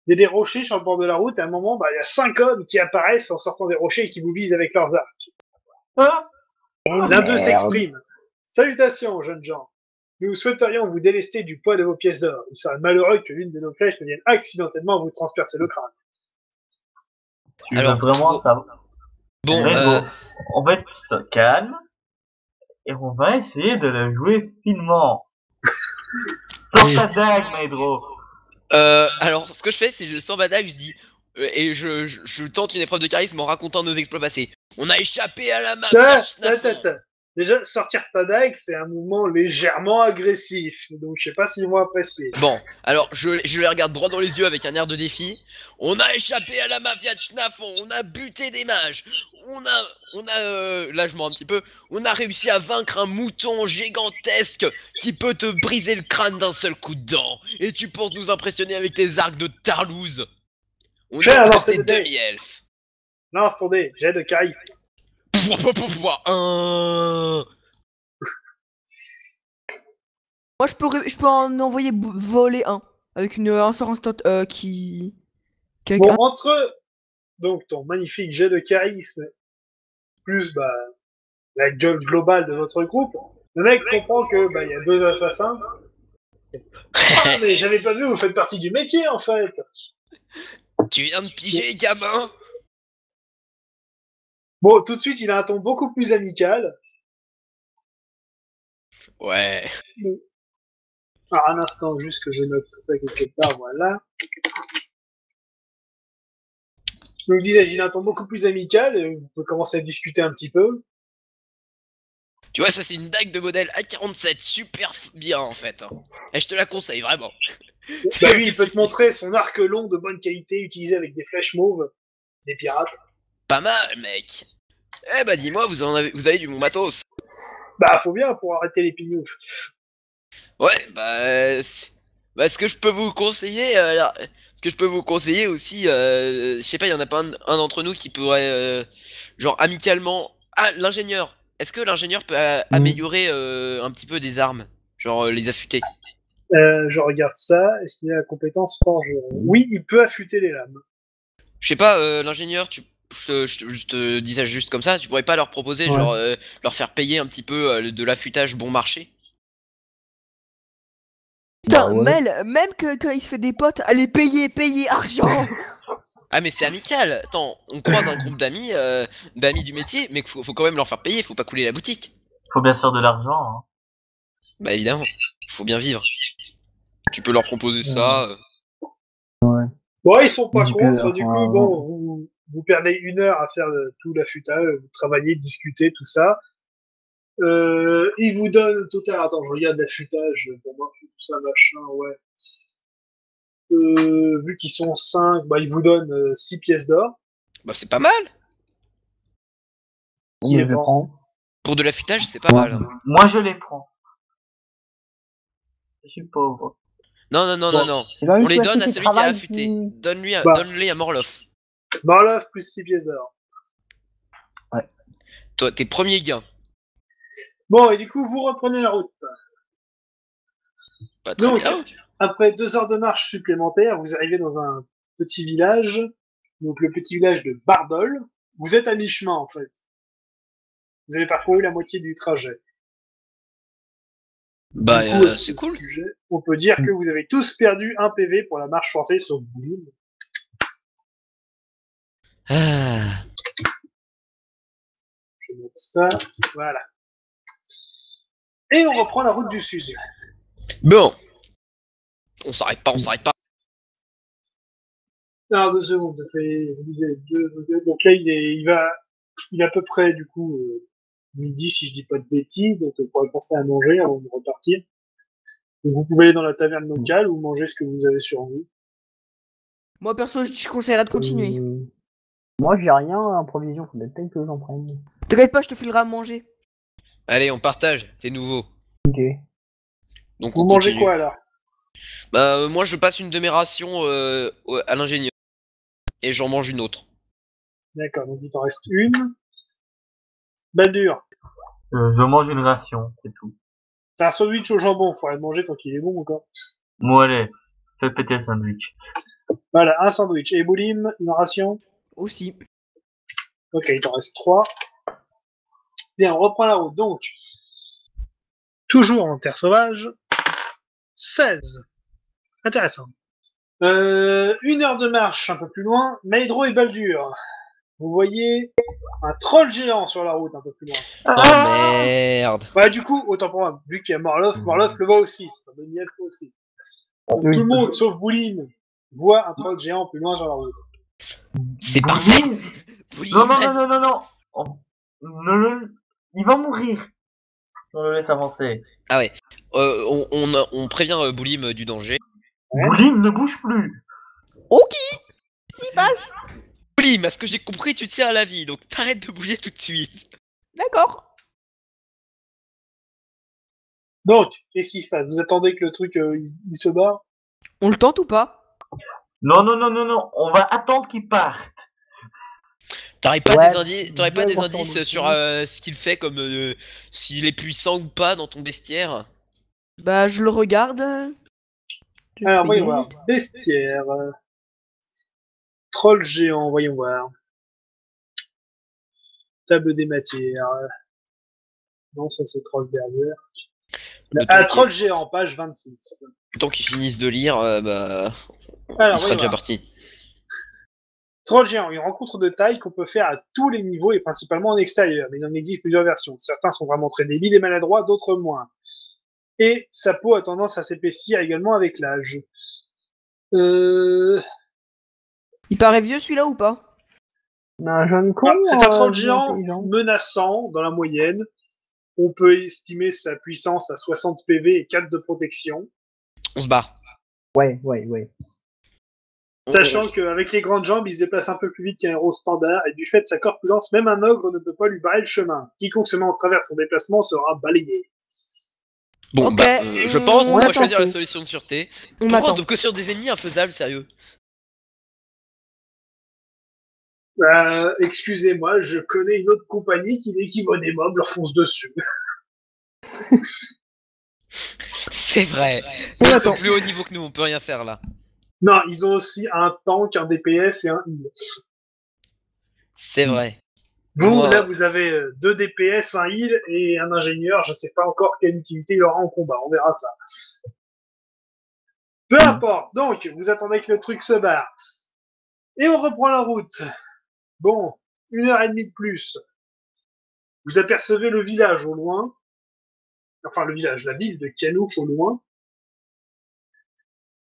Il y a des rochers sur le bord de la route. À un moment, il y a 5 hommes qui apparaissent en sortant des rochers et qui vous visent avec leurs arcs. Ah, L'un d'eux merde. s'exprime. Salutations, jeunes gens. Nous souhaiterions vous délester du poids de vos pièces d'or. Il serait malheureux que l'une de nos flèches ne vienne accidentellement vous transpercer le crâne. tu Alors, veux vraiment ça? Bon, Maîdro, on va être calme et on va essayer de la jouer finement. Sors ta dague, Maîdro. alors, ce que je fais, c'est je sors ma dague, je dis, et je tente une épreuve de charisme en racontant nos exploits passés. On a échappé à la Ah, marche. déjà, sortir ta dague, c'est un mouvement légèrement agressif. Donc, je sais pas s'ils vont apprécier. Bon, alors je les regarde droit dans les yeux avec un air de défi. On a échappé à la mafia de Schnafon, on a buté des mages, là je mens un petit peu, on a réussi à vaincre un mouton gigantesque qui peut te briser le crâne d'un seul coup de dent. Et tu penses nous impressionner avec tes arcs de Tarlouse? On Fais a un que lancer des de dés. demi-elfes. Lance ton dé, j'ai de charisme. Un. Moi, je peux en envoyer voler un. Avec un sort instant qui. Avec Bon, un. entre donc ton magnifique jet de charisme plus la gueule globale de votre groupe, le mec comprend que il y a 2 assassins. Ah, mais j'avais pas vu, vous faites partie du métier en fait. Tu viens de piger, gamin? Bon, tout de suite, il a un ton beaucoup plus amical. Ouais. Alors, un instant, juste que je note ça quelque part, voilà. Donc, je disais, il a un ton beaucoup plus amical, et vous pouvez commencer à discuter un petit peu. Tu vois, ça c'est une dague de modèle A47, super bien en fait. Et je te la conseille vraiment. Bah, lui, il peut te montrer son arc long de bonne qualité, utilisé avec des flèches mauves, des pirates. Pas mal, mec. Eh bah dis-moi, vous avez du bon matos. Bah, faut bien pour arrêter les pignoufs. Ouais, ce que je peux vous conseiller, ce que je peux vous conseiller aussi, je sais pas, il y en a pas un d'entre nous qui pourrait, genre amicalement. Ah, l'ingénieur. Est-ce que l'ingénieur peut améliorer un petit peu des armes, genre les affûter? Je regarde ça. Est-ce qu'il a la compétence forgeron? Oui, il peut affûter les lames. Je sais pas, l'ingénieur, je te dis ça juste comme ça, tu pourrais pas leur proposer, Ouais. genre, leur faire payer un petit peu de l'affûtage bon marché? Putain, Bah ouais. même que quand il se fait des potes, allez payer, argent. Ah mais c'est amical. Attends, on croise un groupe d'amis, d'amis du métier, mais faut quand même leur faire payer, faut pas couler la boutique. Faut bien sûr de l'argent, hein. Bah évidemment, faut bien vivre. Tu peux leur proposer ça. Bon, ils sont pas Du coup, contre. Du enfin, coup, bon, vous perdez 1 heure à faire tout l'affûtage, vous travaillez, discutez, tout ça. Il vous donne au total, attends, je regarde l'affûtage, pour moi, tout ça, machin, ouais. Vu qu'ils sont 5, il vous donne 6 pièces d'or. Bah c'est pas mal. Qui mais est je le bon. prends. Pour de l'affûtage, c'est pas Ouais. mal. Moi, je les prends. Je suis pauvre. Non, non, non, Bon. non, non. Il va On juste les donne à acheter celui qui a travail, affûté. puis- Bah. Donne-les à Morloff. Barlov plus 6 pièces d'or. Toi, tes premiers gains. Bon, et du coup, vous reprenez la route. Pas très Donc, bien. après 2 heures de marche supplémentaires, vous arrivez dans un petit village, donc le petit village de Bardol. Vous êtes à mi-chemin, en fait. Vous avez parcouru la moitié du trajet. Bah Du coup, c'est cool. On peut dire que vous avez tous perdu 1 PV pour la marche forcée, sauf vous. Ah. Je note ça. Voilà. Et on reprend la route du sud. Bon. On s'arrête pas, on s'arrête pas. Alors, 2 secondes, ça fait, vous disiez, donc là, il est à peu près, du coup, midi, si je dis pas de bêtises, donc on pourrait penser à manger avant de repartir. Donc vous pouvez aller dans la taverne locale ou manger ce que vous avez sur vous. Moi, perso, je conseillerais de continuer. Moi, j'ai rien en provision, faudrait peut-être que j'en prenne. T'inquiète pas, je te filerai à manger. Allez, on partage. T'es nouveau. Ok. Donc Vous on mangez continue. quoi alors? Bah moi je passe une de mes rations à l'ingénieur. Et j'en mange une autre. D'accord, donc il t'en reste une. Baldur, Je mange une ration, c'est tout. t'as un sandwich au jambon, faudrait le manger tant qu'il est bon encore. Bon, allez. Fais péter le sandwich. Voilà, un sandwich. Et Boulim, une ration. Aussi. Ok, il t'en reste 3. Bien, on reprend la route. Donc, toujours en terre sauvage. 16. Intéressant. 1 heure de marche un peu plus loin. Maedro et Baldur. Vous voyez un troll géant sur la route un peu plus loin. Oh merde. Ouais, du coup, autant pour moi, vu qu'il y a Morloff le voit aussi. C'est un maniaque aussi. Donc, Oui. tout le monde, sauf Boulim, voit un troll géant plus loin sur la route. C'est parfait. Non, non, non, non, non, non. Oh. Non, non. Il va mourir. On le laisse avancer. Ah ouais. On prévient Boulim du danger. Boulim ne bouge plus. Ok. Qui passe? Boulim, à ce que j'ai compris, tu tiens à la vie, donc t'arrêtes de bouger tout de suite. D'accord. Donc, qu'est-ce qui se passe? Vous attendez que le truc il se barre? On le tente ou pas? Non, non, non, non, non. On va attendre qu'il parte. T'aurais pas Ouais, des je vais indices voir sur ce qu'il fait, comme s'il est puissant ou pas dans ton bestiaire? Bah, je le regarde. Je Alors, fais- voyons voir. Bestiaire. Troll géant, voyons voir. Table des matières. Non, ça c'est troll berserk. Le Ah, temps troll géant, page 26. Le temps qu'ils finissent de lire, bah, Alors, il sera voyons déjà voir. parti. Troll géant, une rencontre de taille qu'on peut faire à tous les niveaux et principalement en extérieur, mais il en existe plusieurs versions. Certains sont vraiment très débiles et maladroits, d'autres moins. Et sa peau a tendance à s'épaissir également avec l'âge. Il paraît vieux celui-là ou pas? Un jeune con. C'est un troll géant intelligent. menaçant dans la moyenne. On peut estimer sa puissance à 60 PV et 4 de protection. On se barre. Ouais. Sachant qu'avec les grandes jambes, il se déplace un peu plus vite qu'un héros standard, et du fait de sa corpulence, même un ogre ne peut pas lui barrer le chemin. Quiconque se met en travers de son déplacement sera balayé. Bon, Ok, bah, je pense on qu'on va attend. choisir la solution de sûreté. On Pourquoi m'attend. on tombe que sur des ennemis infaisables, sérieux? Excusez-moi, je connais une autre compagnie qui, dès qu'ils voient des mobs, leur fonce dessus. C'est vrai. On Ils sont attend. plus haut niveau que nous, on peut rien faire là. Non, ils ont aussi un tank, un DPS et un heal. C'est vrai. Vous, Moi- là, vous avez 2 DPS, un heal et un ingénieur. Je sais pas encore quelle utilité il aura en combat. On verra ça. Peu importe. Donc, vous attendez que le truc se barre. Et on reprend la route. Bon, 1h30 de plus. Vous apercevez le village au loin. Enfin, le village, la ville de Kianouf au loin.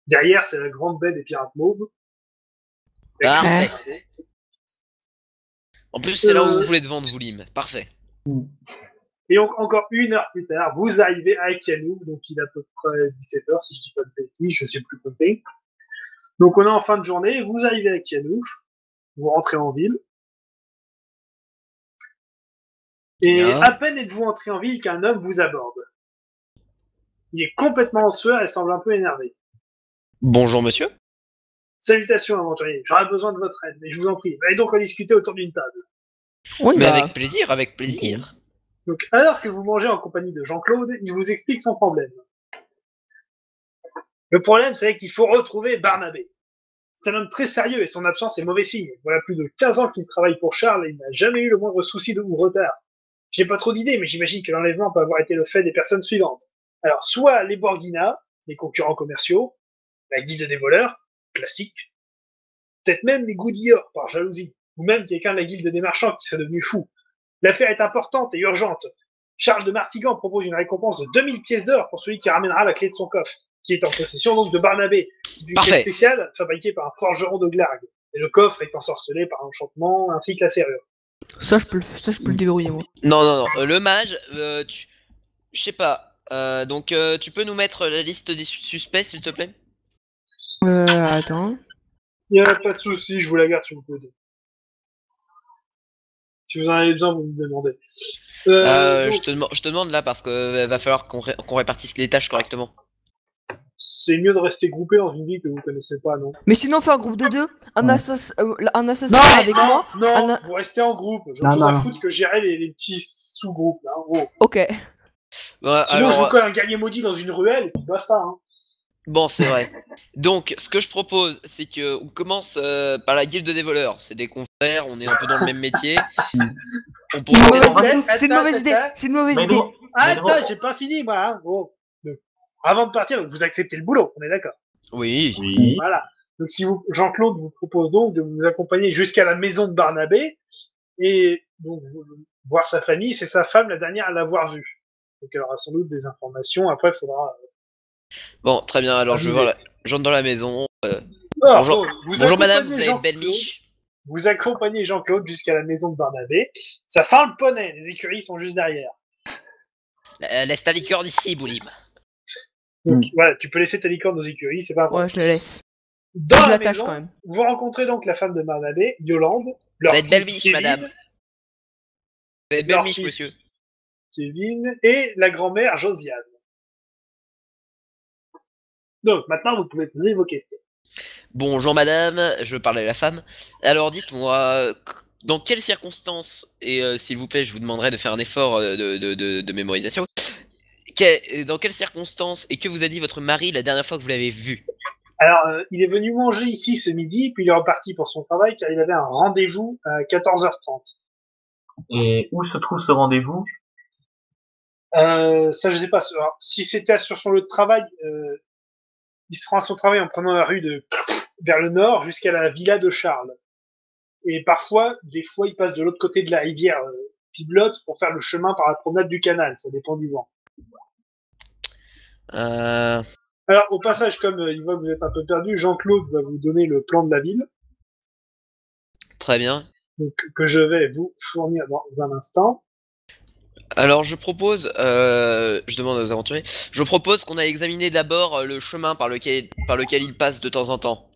Derrière, c'est la grande baie des pirates mauves. Parfait. En plus, c'est là où Euh, vous voulez te vendre, Boulim. Parfait. Et donc, encore 1 heure plus tard, vous arrivez à Kianouf. Donc, il est à peu près 17h, si je dis pas de bêtises, je sais plus compter. Donc, on est en fin de journée. Vous arrivez à Kianouf. Vous rentrez en ville. Et Bien. à peine êtes-vous entré en ville qu'un homme vous aborde. Il est complètement en sueur et semble un peu énervé. Bonjour, monsieur. Salutations, aventurier. J'aurais besoin de votre aide, mais je vous en prie. Allez donc en discuter autour d'une table. On y Mais va. avec plaisir, avec plaisir. Donc, alors que vous mangez en compagnie de Jean-Claude, il vous explique son problème. Le problème, c'est qu'il faut retrouver Barnabé. C'est un homme très sérieux et son absence est mauvais signe. Voilà plus de 15 ans qu'il travaille pour Charles et il n'a jamais eu le moindre souci ou retard. J'ai pas trop d'idées, mais j'imagine que l'enlèvement peut avoir été le fait des personnes suivantes. Alors, soit les Borghina, les concurrents commerciaux, la guilde des voleurs, classique, peut-être même les Goodyear, par jalousie, ou même quelqu'un de la guilde des marchands qui serait devenu fou. L'affaire est importante et urgente. Charles de Martigan propose une récompense de 2000 pièces d'or pour celui qui ramènera la clé de son coffre, qui est en possession donc de Barnabé, qui est une Parfait. clé spéciale fabriquée par un forgeron de Glargue. Et le coffre est ensorcelé par un enchantement ainsi que la serrure. Ça, je peux le déverrouiller, moi. Non, non, non. Le mage, je sais pas. Donc, tu peux nous mettre la liste des suspects, s'il te plaît? Attends. Il n'y a pas de souci, je vous la garde si vous pouvez. Si vous en avez besoin, vous me demandez. Donc, Je te demande là parce que va falloir qu'on répartisse les tâches correctement. c'est mieux de rester groupé dans une ville que vous connaissez pas, non? Mais sinon, on fait un groupe de deux. Un Ouais. assassin avec moi. Non, un- vous restez en groupe. J'ai Non, autre chose à non. foutre que gérer les petits sous-groupes, là, en gros. Ok. Ouais, Sinon, je alors, vous colle un guerrier maudit dans une ruelle et puis basta, hein. bon, c'est vrai. Donc, ce que je propose, c'est que on commence par la guilde des voleurs. C'est des confrères, on est un peu dans le même métier. On pourrait Une peut-être- mauvaise Attends, idée. C'est une mauvaise attends, idée. attends. C'est une mauvaise Mais idée. non, Ah, mais non. attends, j'ai pas fini, moi, hein. Bon. Donc, avant de partir, vous acceptez le boulot, on est d'accord. Oui. Oui. Voilà. Donc, si vous, Jean-Claude vous propose donc de vous accompagner jusqu'à la maison de Barnabé et donc voir sa famille, c'est sa femme la dernière à l'avoir vue. Donc, elle aura sans doute des informations. Après, il faudra. Bon, très bien. Alors, j'entre dans la maison. Alors, Bonjour. donc, vous Bonjour madame, accompagnez vous avez une belle Jean-Claude. miche. Vous accompagnez Jean-Claude jusqu'à la maison de Barnabé. Ça sent le poney. Les écuries sont juste derrière. Laisse ta licorne ici, Boulim. Donc, voilà, tu peux laisser ta licorne aux écuries, c'est pas un problème. Ouais, je la laisse. Dans Je la l'attache maison, quand même. vous rencontrez donc la femme de Barnabé, Yolande, Vous leur êtes belle fils miche, Kevin, madame. Vous êtes belle leur miche, fils monsieur. Kevin et la grand-mère Josiane. Donc, maintenant, vous pouvez poser vos questions. Bonjour, madame. Je parlais à la femme. Alors, dites-moi, dans quelles circonstances, et s'il vous plaît, je vous demanderai de faire un effort de mémorisation, dans quelles circonstances et que vous a dit votre mari la dernière fois que vous l'avez vu? Alors, il est venu manger ici ce midi, puis il est reparti pour son travail car il avait un rendez-vous à 14h30. Et où se trouve ce rendez-vous? Ça, je sais pas. Alors, si c'était sur son lieu de travail, il se rend à son travail en prenant la rue vers le nord jusqu'à la villa de Charles. Et parfois, des fois, il passe de l'autre côté de la rivière Piblotte pour faire le chemin par la promenade du canal. Ça dépend du vent. Euh... Alors, au passage, comme il voit que vous êtes un peu perdu, Jean-Claude va vous donner le plan de la ville, Très bien. donc, que je vais vous fournir dans un instant. Alors je propose, je demande aux aventuriers, je propose qu'on a examiné d'abord le chemin par lequel il passe de temps en temps.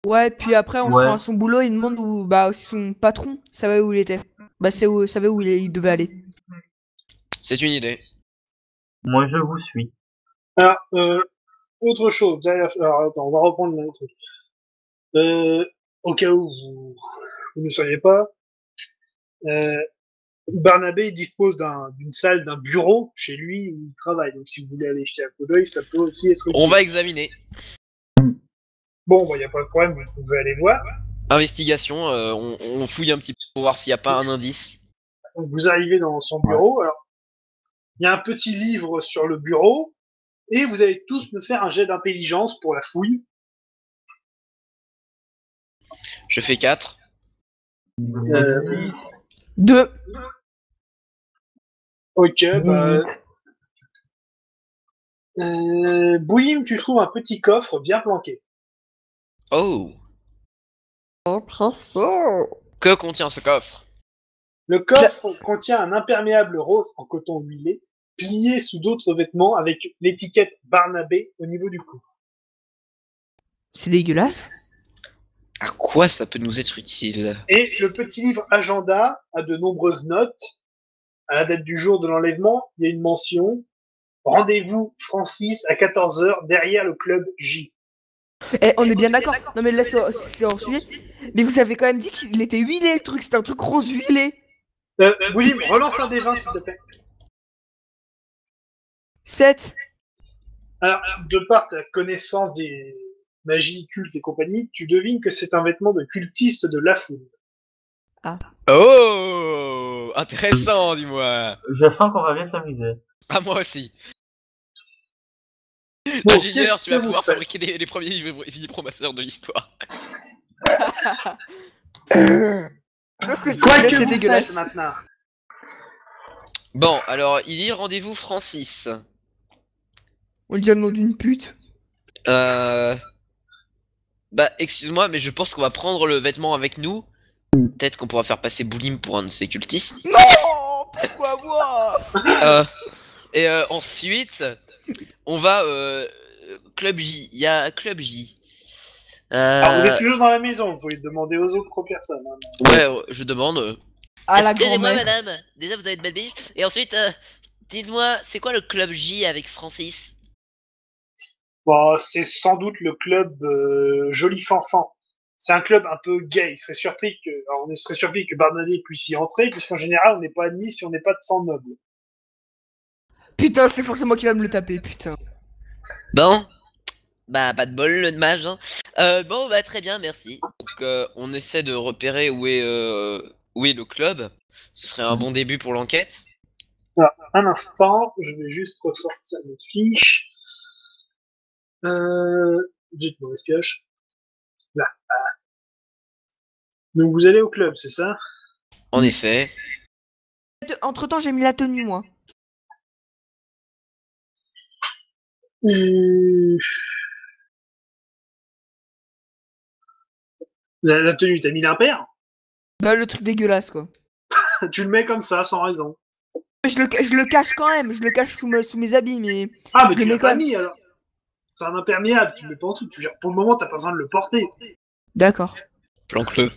Ouais, puis après, on se Ouais. rend à son boulot et il demande où, bah, si son patron savait où il était. Bah, savait où il devait aller. C'est une idée. Moi, je vous suis. Alors, autre chose. Alors, attends, on va reprendre le truc. Au cas où vous ne saviez pas, Barnabé dispose d'une salle, d'un bureau chez lui où il travaille. Donc, si vous voulez aller jeter un coup d'œil, ça peut aussi être utile. On va examiner. Bon, il n'y a pas de problème, vous pouvez aller voir. Investigation, on fouille un petit peu pour voir s'il n'y a pas un indice. Donc, vous arrivez dans son bureau. Alors, il y a un petit livre sur le bureau. Et vous allez tous me faire un jet d'intelligence pour la fouille. Je fais 4. 2. Ok, bah... Boulim, tu trouves un petit coffre bien planqué. Oh! Oh, précieux. Que contient ce coffre? Le coffre contient un imperméable rose en coton huilé, plié sous d'autres vêtements avec l'étiquette Barnabé au niveau du cou. C'est dégueulasse. À quoi ça peut nous être utile? Et le petit livre agenda a de nombreuses notes. À la date du jour de l'enlèvement, il y a une mention. Rendez-vous Francis à 14h derrière le club J. Eh, on est bien d'accord. Non, mais là, c'est en sujet. Mais vous avez quand même dit qu'il était huilé, le truc. C'était un truc rose huilé. Boulim, relance un des 20, s'il te plaît. 7. Alors, de par ta connaissance des magies, cultes et compagnie, tu devines que c'est un vêtement de cultiste de la foule. Oh! Intéressant, dis-moi! Je sens qu'on va bien s'amuser. Ah, moi aussi. Bon, L'ingénieur, qu'est-ce tu vas que vous pouvoir faites fabriquer les premiers vibromasseurs de l'histoire. Parce que je Quoi disais, que c'est vous dégueulasse. faites maintenant? Bon, alors, il dit rendez-vous Francis. On dit le nom d'une pute. Bah, excuse-moi, mais je pense qu'on va prendre le vêtement avec nous. Peut-être qu'on pourra faire passer Boulim pour un de ces cultistes. Non! Pourquoi moi? Ensuite, on va Club J. Il y a Club J. Alors, vous êtes toujours dans la maison, vous pouvez demander aux autres personnes. Hein. Ouais, je demande. À la Excusez-moi, grand-mère. madame. Déjà, vous avez de belles biches. Et ensuite, dites-moi, c'est quoi le Club J avec Francis? Bon, c'est sans doute le club Joli Fanfan. C'est un club un peu gay. Alors, on serait surpris que Barnabé puisse y entrer, puisqu'en général, on n'est pas admis si on n'est pas de sang noble. Putain, c'est forcément qui va me le taper, putain. Bon. Bah, pas de bol, le mage. Hein. Bon, bah, très bien, merci. Donc, on essaie de repérer où est le club. Ce serait un bon début pour l'enquête. Alors, un instant, je vais juste ressortir mes fiches. Zut, mauvaise pioche. Là. Donc, vous allez au club, c'est ça? En effet. Entre temps, j'ai mis la tenue, moi. La tenue, t'as mis l'impair? Bah, le truc dégueulasse, quoi. Tu le mets comme ça, sans raison. Je le cache quand même, je le cache sous mes habits, mais. Ah, mais Je le tu mets l'as quand pas même. mis alors. C'est un imperméable, tu le mets pas en dessous. Pour le moment, t'as pas besoin de le porter. D'accord. Planque-le.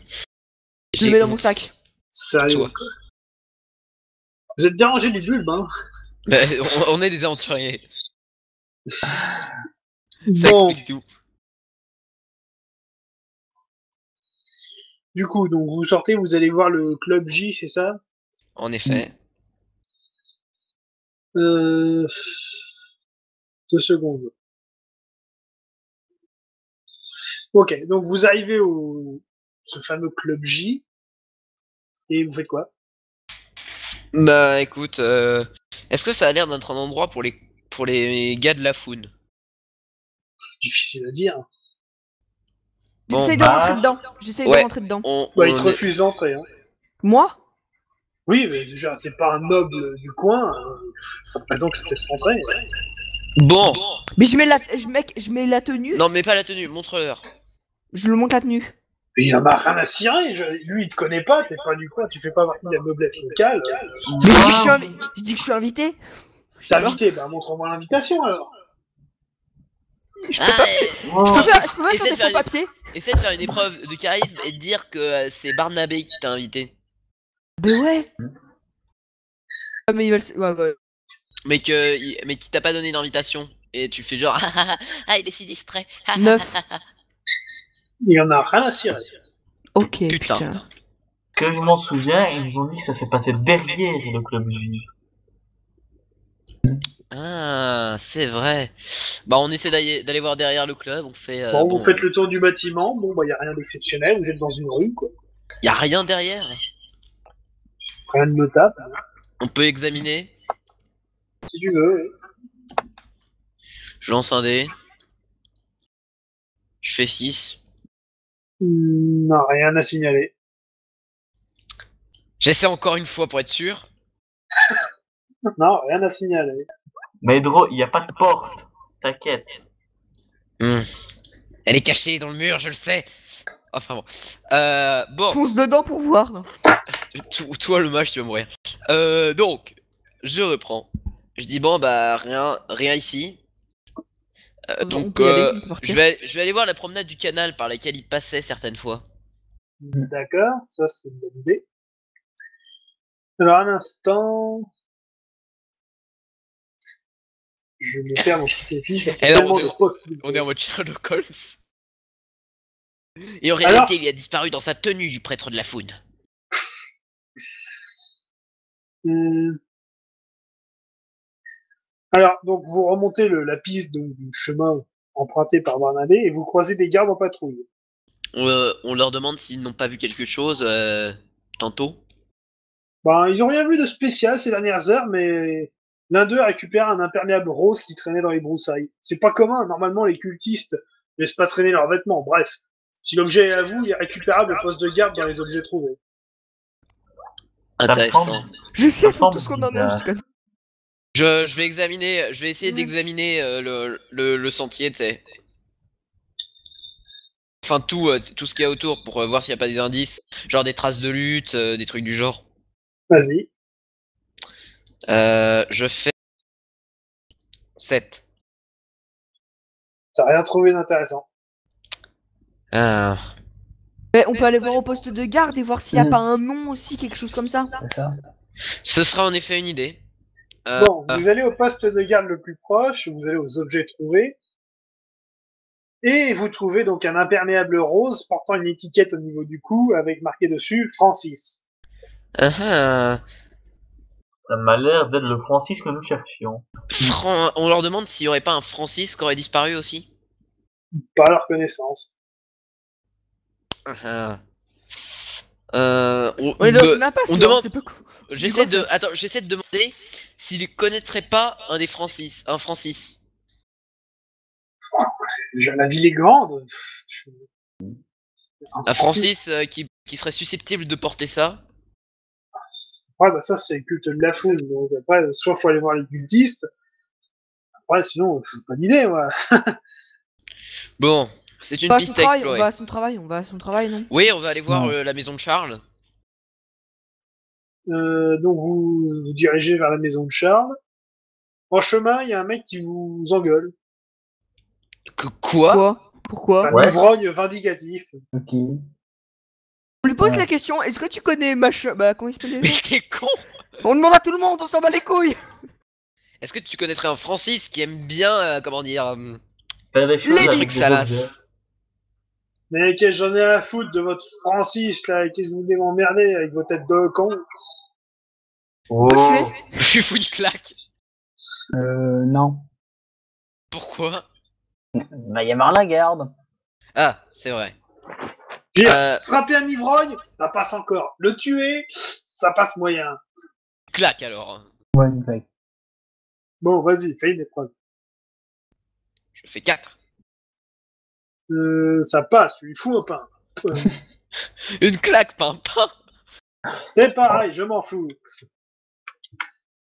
Je le mets dans mon sac. Sérieux. Toi. Vous êtes dérangé du bulbe, hein. Bah, on est des aventuriers. Ça Bon, explique tout. du coup, donc vous sortez, vous allez voir le club J, c'est ça? En effet. 2 secondes. Ok, donc vous arrivez au ce fameux club J et vous faites quoi? Bah écoute, est-ce que ça a l'air d'être un endroit pour les gars de la Foune? Difficile à dire. Bon, J'essaye de bah, rentrer dedans. J'essaye de ouais. rentrer dedans. Bah, il te est- refuse d'entrer. Hein. Moi? Oui, mais genre, c'est pas un noble du coin. Par exemple, il te laisse rentrer. Bon. Mais je mets la tenue. Non, mais pas la tenue, montre-leur. Je le monte la tenue. Mais il en a rien à cirer. Lui, il te connaît pas. T'es pas du coin. Tu fais pas partie de la noblesse locale. Mais je dis que je suis invité. Je sais T'es pas. invité. Bah, montre-moi l'invitation alors. Je peux pas faire. Je peux pas Essaie faire de des faire faux papiers. Essaie de faire une épreuve de charisme et de dire que c'est Barnabé qui t'a invité. Mais ouais. Ah, mais ils veulent. Ouais. Mais qui t'a pas donné d'invitation. Et tu fais genre, ah, il est si distrait. 9. Il en a rien à cirer. Ok, Putain. putain. Que je m'en souviens, ils nous ont dit que ça s'est passé derrière le club J. Ah, c'est vrai. Bah, on essaie d'aller voir derrière le club. On fait. Bon, vous faites le tour du bâtiment. Bon, bah, y a rien d'exceptionnel. Vous êtes dans une rue, quoi. Y a rien derrière. Rien de notable. On peut examiner. Si tu veux. Oui. Je lance un dé. Je fais 6. Non, rien à signaler. J'essaie encore une fois pour être sûr. Non, rien à signaler. Mais Dro, il n'y a pas de porte. T'inquiète. Elle est cachée dans le mur, je le sais. Enfin bon. Bon. Fonce dedans pour voir. Toi le mage, tu vas mourir. Donc, je reprends. Je dis bon bah rien ici. On Donc peut y aller, on peut partir. je vais aller voir la promenade du canal par laquelle il passait certaines fois. D'accord, ça c'est une bonne idée. Alors un instant. Je vais faire mon petit fiche parce qu'il y a Alors, tellement de possibilités. On est en mode Sherlock Holmes. Et en Alors réalité, il a disparu dans sa tenue du prêtre de la Foune. Alors, donc vous remontez la piste donc, du chemin emprunté par Barnabé et vous croisez des gardes en patrouille. On leur demande s'ils n'ont pas vu quelque chose tantôt. Ben, ils ont rien vu de spécial ces dernières heures, mais l'un d'eux récupère un imperméable rose qui traînait dans les broussailles. C'est pas commun, normalement les cultistes laissent pas traîner leurs vêtements, bref. Si l'objet est à vous, il est récupérable au poste de garde dans les objets trouvés. Intéressant. Je sais, Ça faut semble tout ce qu'on en a, bizarre. je déconne. Je vais essayer d'examiner le sentier, tu sais. Enfin, tout ce qu'il y a autour pour voir s'il n'y a pas des indices. Genre des traces de lutte, des trucs du genre. Vas-y. Je fais 7. T'as rien trouvé d'intéressant. Ah. Mais on peut aller voir au poste de garde et voir s'il y a pas un nom aussi, quelque chose comme ça. C'est ça. Ce sera en effet une idée. Bon, vous allez au poste de garde le plus proche, vous allez aux objets trouvés, et vous trouvez donc un imperméable rose portant une étiquette au niveau du cou avec marqué dessus Francis. Ah. Ça m'a l'air d'être le Francis que nous cherchions. On leur demande s'il y aurait pas un Francis qui aurait disparu aussi. Pas à leur connaissance. Ah. On est dans une impasse, on là, demande- c'est pas cool. J'essaie de demander s'il connaîtrait pas un Francis. La ville est grande. Un Francis qui serait susceptible de porter ça. Ouais, bah ça c'est le culte de la foule. Donc après, soit faut aller voir les cultistes. Après, sinon, pas d'idée, moi. Bon, c'est une On va à piste son à travail, explorer. on va à son travail, non? Oui, on va aller voir Non. la maison de Charles. Donc vous vous dirigez vers la maison de Charles. En chemin, il y a un mec qui vous engueule. Quoi? Quoi? Pourquoi? C'est un Ouais. ivrogne vindicatif. Ok. On lui pose Ouais. la question, est-ce que tu connais machin? Bah, comment il s'appelle Mais déjà? t'es con! On demande à tout le monde, on s'en bat les couilles! Est-ce que tu connaîtrais un Francis qui aime bien, comment dire, Faire des choses Les avec Rick des objets. Salas? Mais qu'est-ce que j'en ai à foutre de votre Francis, là? Qu'est-ce que vous voulez m'emmerder avec vos têtes de con? On peut le Oh. tuer? Je lui fous une claque. Non. Pourquoi? Bah, y a Marlagarde. Ah, c'est vrai. Dire, Euh, frapper un ivrogne, ça passe encore. Le tuer, ça passe moyen. claque alors. Ouais, une vague. Bon, vas-y, fais une épreuve. Je fais 4. Ça passe, tu lui fous un pain. Une claque, pain. C'est pareil, je m'en fous.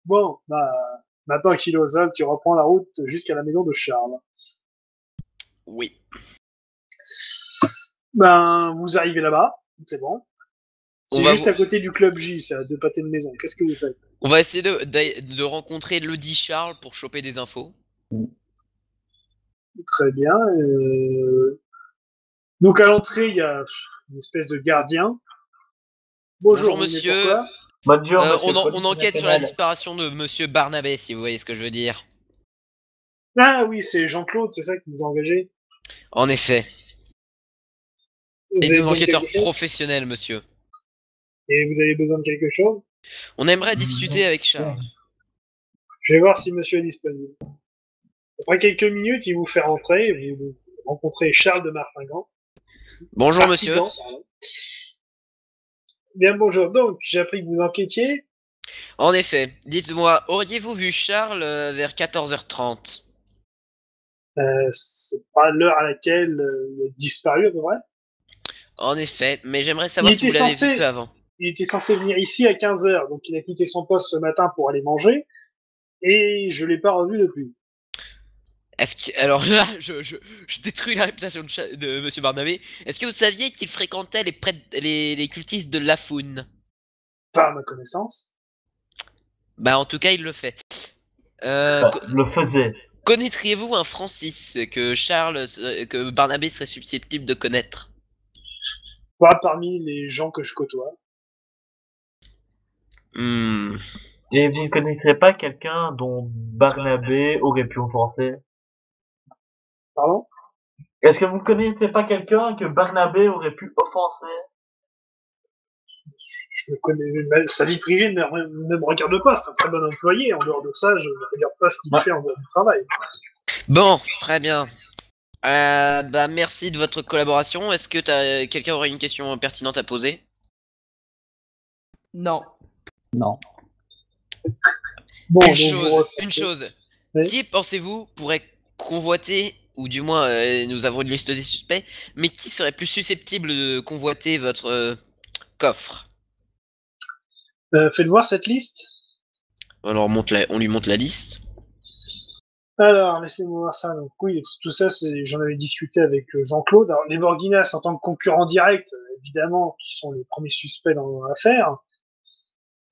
Bon, bah, maintenant qu'il est au sol, tu reprends la route jusqu'à la maison de Charles. Oui. Ben, vous arrivez là-bas, c'est bon. On C'est va juste vous- à côté du club J, c'est à 2 pâtés de maison. Qu'est-ce que vous faites? On va essayer de rencontrer Lodi Charles pour choper des infos. Très bien. Donc à l'entrée, il y a une espèce de gardien. Bonjour, vous venez monsieur. pourquoi? Bonjour, On enquête sur la disparition de monsieur Barnabé, si vous voyez ce que je veux dire. Ah oui, c'est Jean-Claude, c'est ça qui vous a engagé. En effet. Vous Et avez des besoin de enquêteurs quelque chose professionnels, monsieur. Et vous avez besoin de quelque chose? On aimerait discuter avec Charles. Je vais voir si monsieur est disponible. Après quelques minutes, il vous fait rentrer et vous rencontrez Charles de Martingant. Bonjour, monsieur. Martignan, pardon. Bien bonjour. Donc, j'ai appris que vous enquêtiez. En effet. Dites-moi, auriez-vous vu Charles vers 14h30? C'est pas l'heure à laquelle il a disparu, à peu près. En effet, mais j'aimerais savoir Il si vous était l'avez censé- vu peu avant. Il était censé venir ici à 15h, donc il a quitté son poste ce matin pour aller manger. Et je l'ai pas revu depuis. Est-ce que alors là, je détruis la réputation de monsieur Barnabé. Est-ce que vous saviez qu'il fréquentait les cultistes de Lafoun? Pas à ma connaissance. Bah en tout cas, il le fait. Le faisait. Connaîtriez-vous un Francis que Barnabé serait susceptible de connaître? Pas parmi les gens que je côtoie. Hmm. Et vous ne connaîtrez pas quelqu'un dont Barnabé aurait pu offenser? Pardon? Est-ce que vous ne connaissez pas quelqu'un que Barnabé aurait pu offenser? Je me connais, sa vie privée ne me regarde pas, c'est un très bon employé. En dehors de ça, je ne regarde pas ce qu'il Ouais. fait en dehors du travail. Bon, très bien. Bah merci de votre collaboration. Est-ce que quelqu'un aurait une question pertinente à poser? Non. Non. Bon, Une donc, vous chose, ressentez- une chose. Oui. Qui pensez-vous pourrait convoiter, ou du moins nous avons une liste des suspects, mais qui serait plus susceptible de convoiter votre coffre? Faites voir cette liste. Alors on lui montre la liste. Alors, laissez-moi voir ça. Donc oui, tout ça, j'en avais discuté avec Jean-Claude. Alors, les Borginas, en tant que concurrents directs, évidemment, qui sont les premiers suspects dans l'affaire.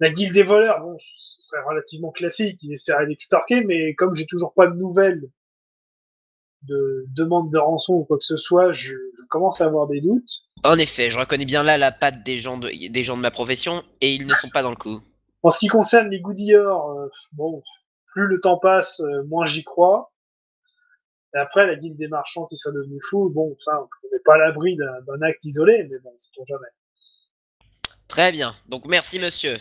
La guilde des voleurs, bon, ce serait relativement classique. Ils essaieraient d'extorquer, mais comme j'ai toujours pas de nouvelles de demande de rançon ou quoi que ce soit, je commence à avoir des doutes. En effet, je reconnais bien là la patte des gens de ma profession, et ils ne sont pas dans le coup. En ce qui concerne les Goodyear, bon, plus le temps passe, moins j'y crois. Et après, la guilde des marchands qui soit devenue fou, bon, ça, on n'est pas à l'abri d'un acte isolé, mais bon, c'est pour jamais. Très bien, donc merci monsieur.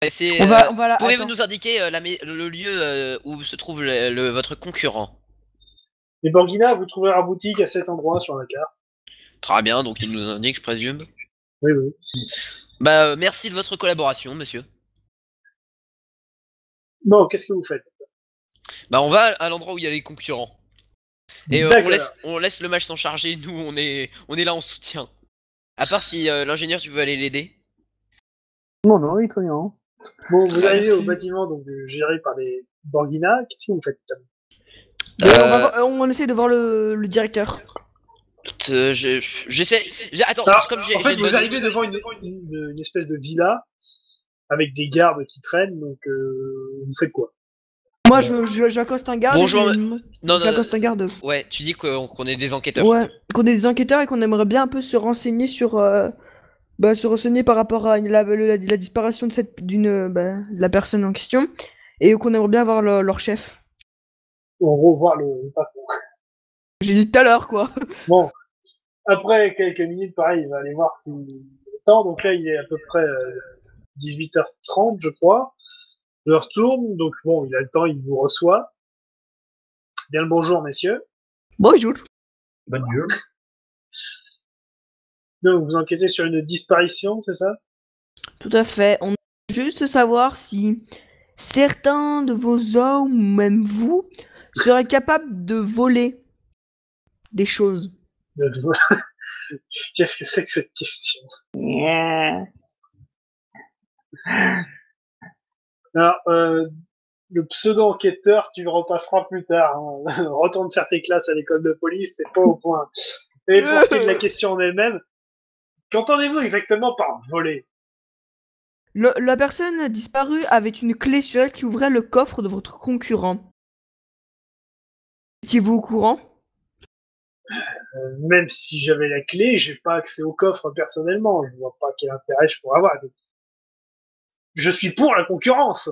On va là. Pouvez-vous Attends. nous indiquer le lieu où se trouve votre concurrent? Les Borginas, vous trouverez la boutique à cet endroit sur la carte. Très bien, donc il nous indique, je présume. Oui, oui. Bah merci de votre collaboration, monsieur. Bon, qu'est-ce que vous faites? Bah on va à l'endroit où il y a les concurrents. Et D'accord. on laisse le match s'en charger, nous on est là en soutien. À part si l'ingénieur tu veux aller l'aider. Non, non, il est très bien. Bon, vous arrivez au Merci. bâtiment donc géré par les Borginas. Qu'est-ce que vous faites? On essaie de voir le directeur. J'essaie. Attends, Alors, comme j'ai en fait, une bonne- vous arrivez devant une espèce de villa. avec des gardes qui traînent, donc vous faites quoi? Moi, j'accoste un garde. Bonjour, et je- Non, non, J'accoste un garde. ouais, tu dis qu'on est des enquêteurs. Ouais, qu'on est des enquêteurs et qu'on aimerait bien un peu se renseigner sur, se renseigner par rapport à la disparition de de la personne en question et qu'on aimerait bien voir leur chef. On revoit le patron. J'ai dit tout à l'heure, quoi. Bon, après quelques minutes, pareil, il va aller voir s'il a le temps. Donc là, il est à peu près 18h30, je crois. Je retourne, donc bon, il a le temps, il vous reçoit. Bien le bonjour, messieurs. Bonjour. Bonne Dieu. Donc, vous enquêtez sur une disparition, c'est ça? Tout à fait. On veut juste savoir si certains de vos hommes, ou même vous, seraient capables de voler des choses. Qu'est-ce que c'est que cette question? Alors, le pseudo-enquêteur, tu le repasseras plus tard. Hein. Retourne faire tes classes à l'école de police, c'est pas au point. Et pour ce qui est de la question en elle-même, qu'entendez-vous exactement par voler? La personne disparue avait une clé sur elle qui ouvrait le coffre de votre concurrent. Étiez-vous au courant? Même si j'avais la clé, j'ai pas accès au coffre personnellement. Je vois pas quel intérêt je pourrais avoir. Je suis pour la concurrence.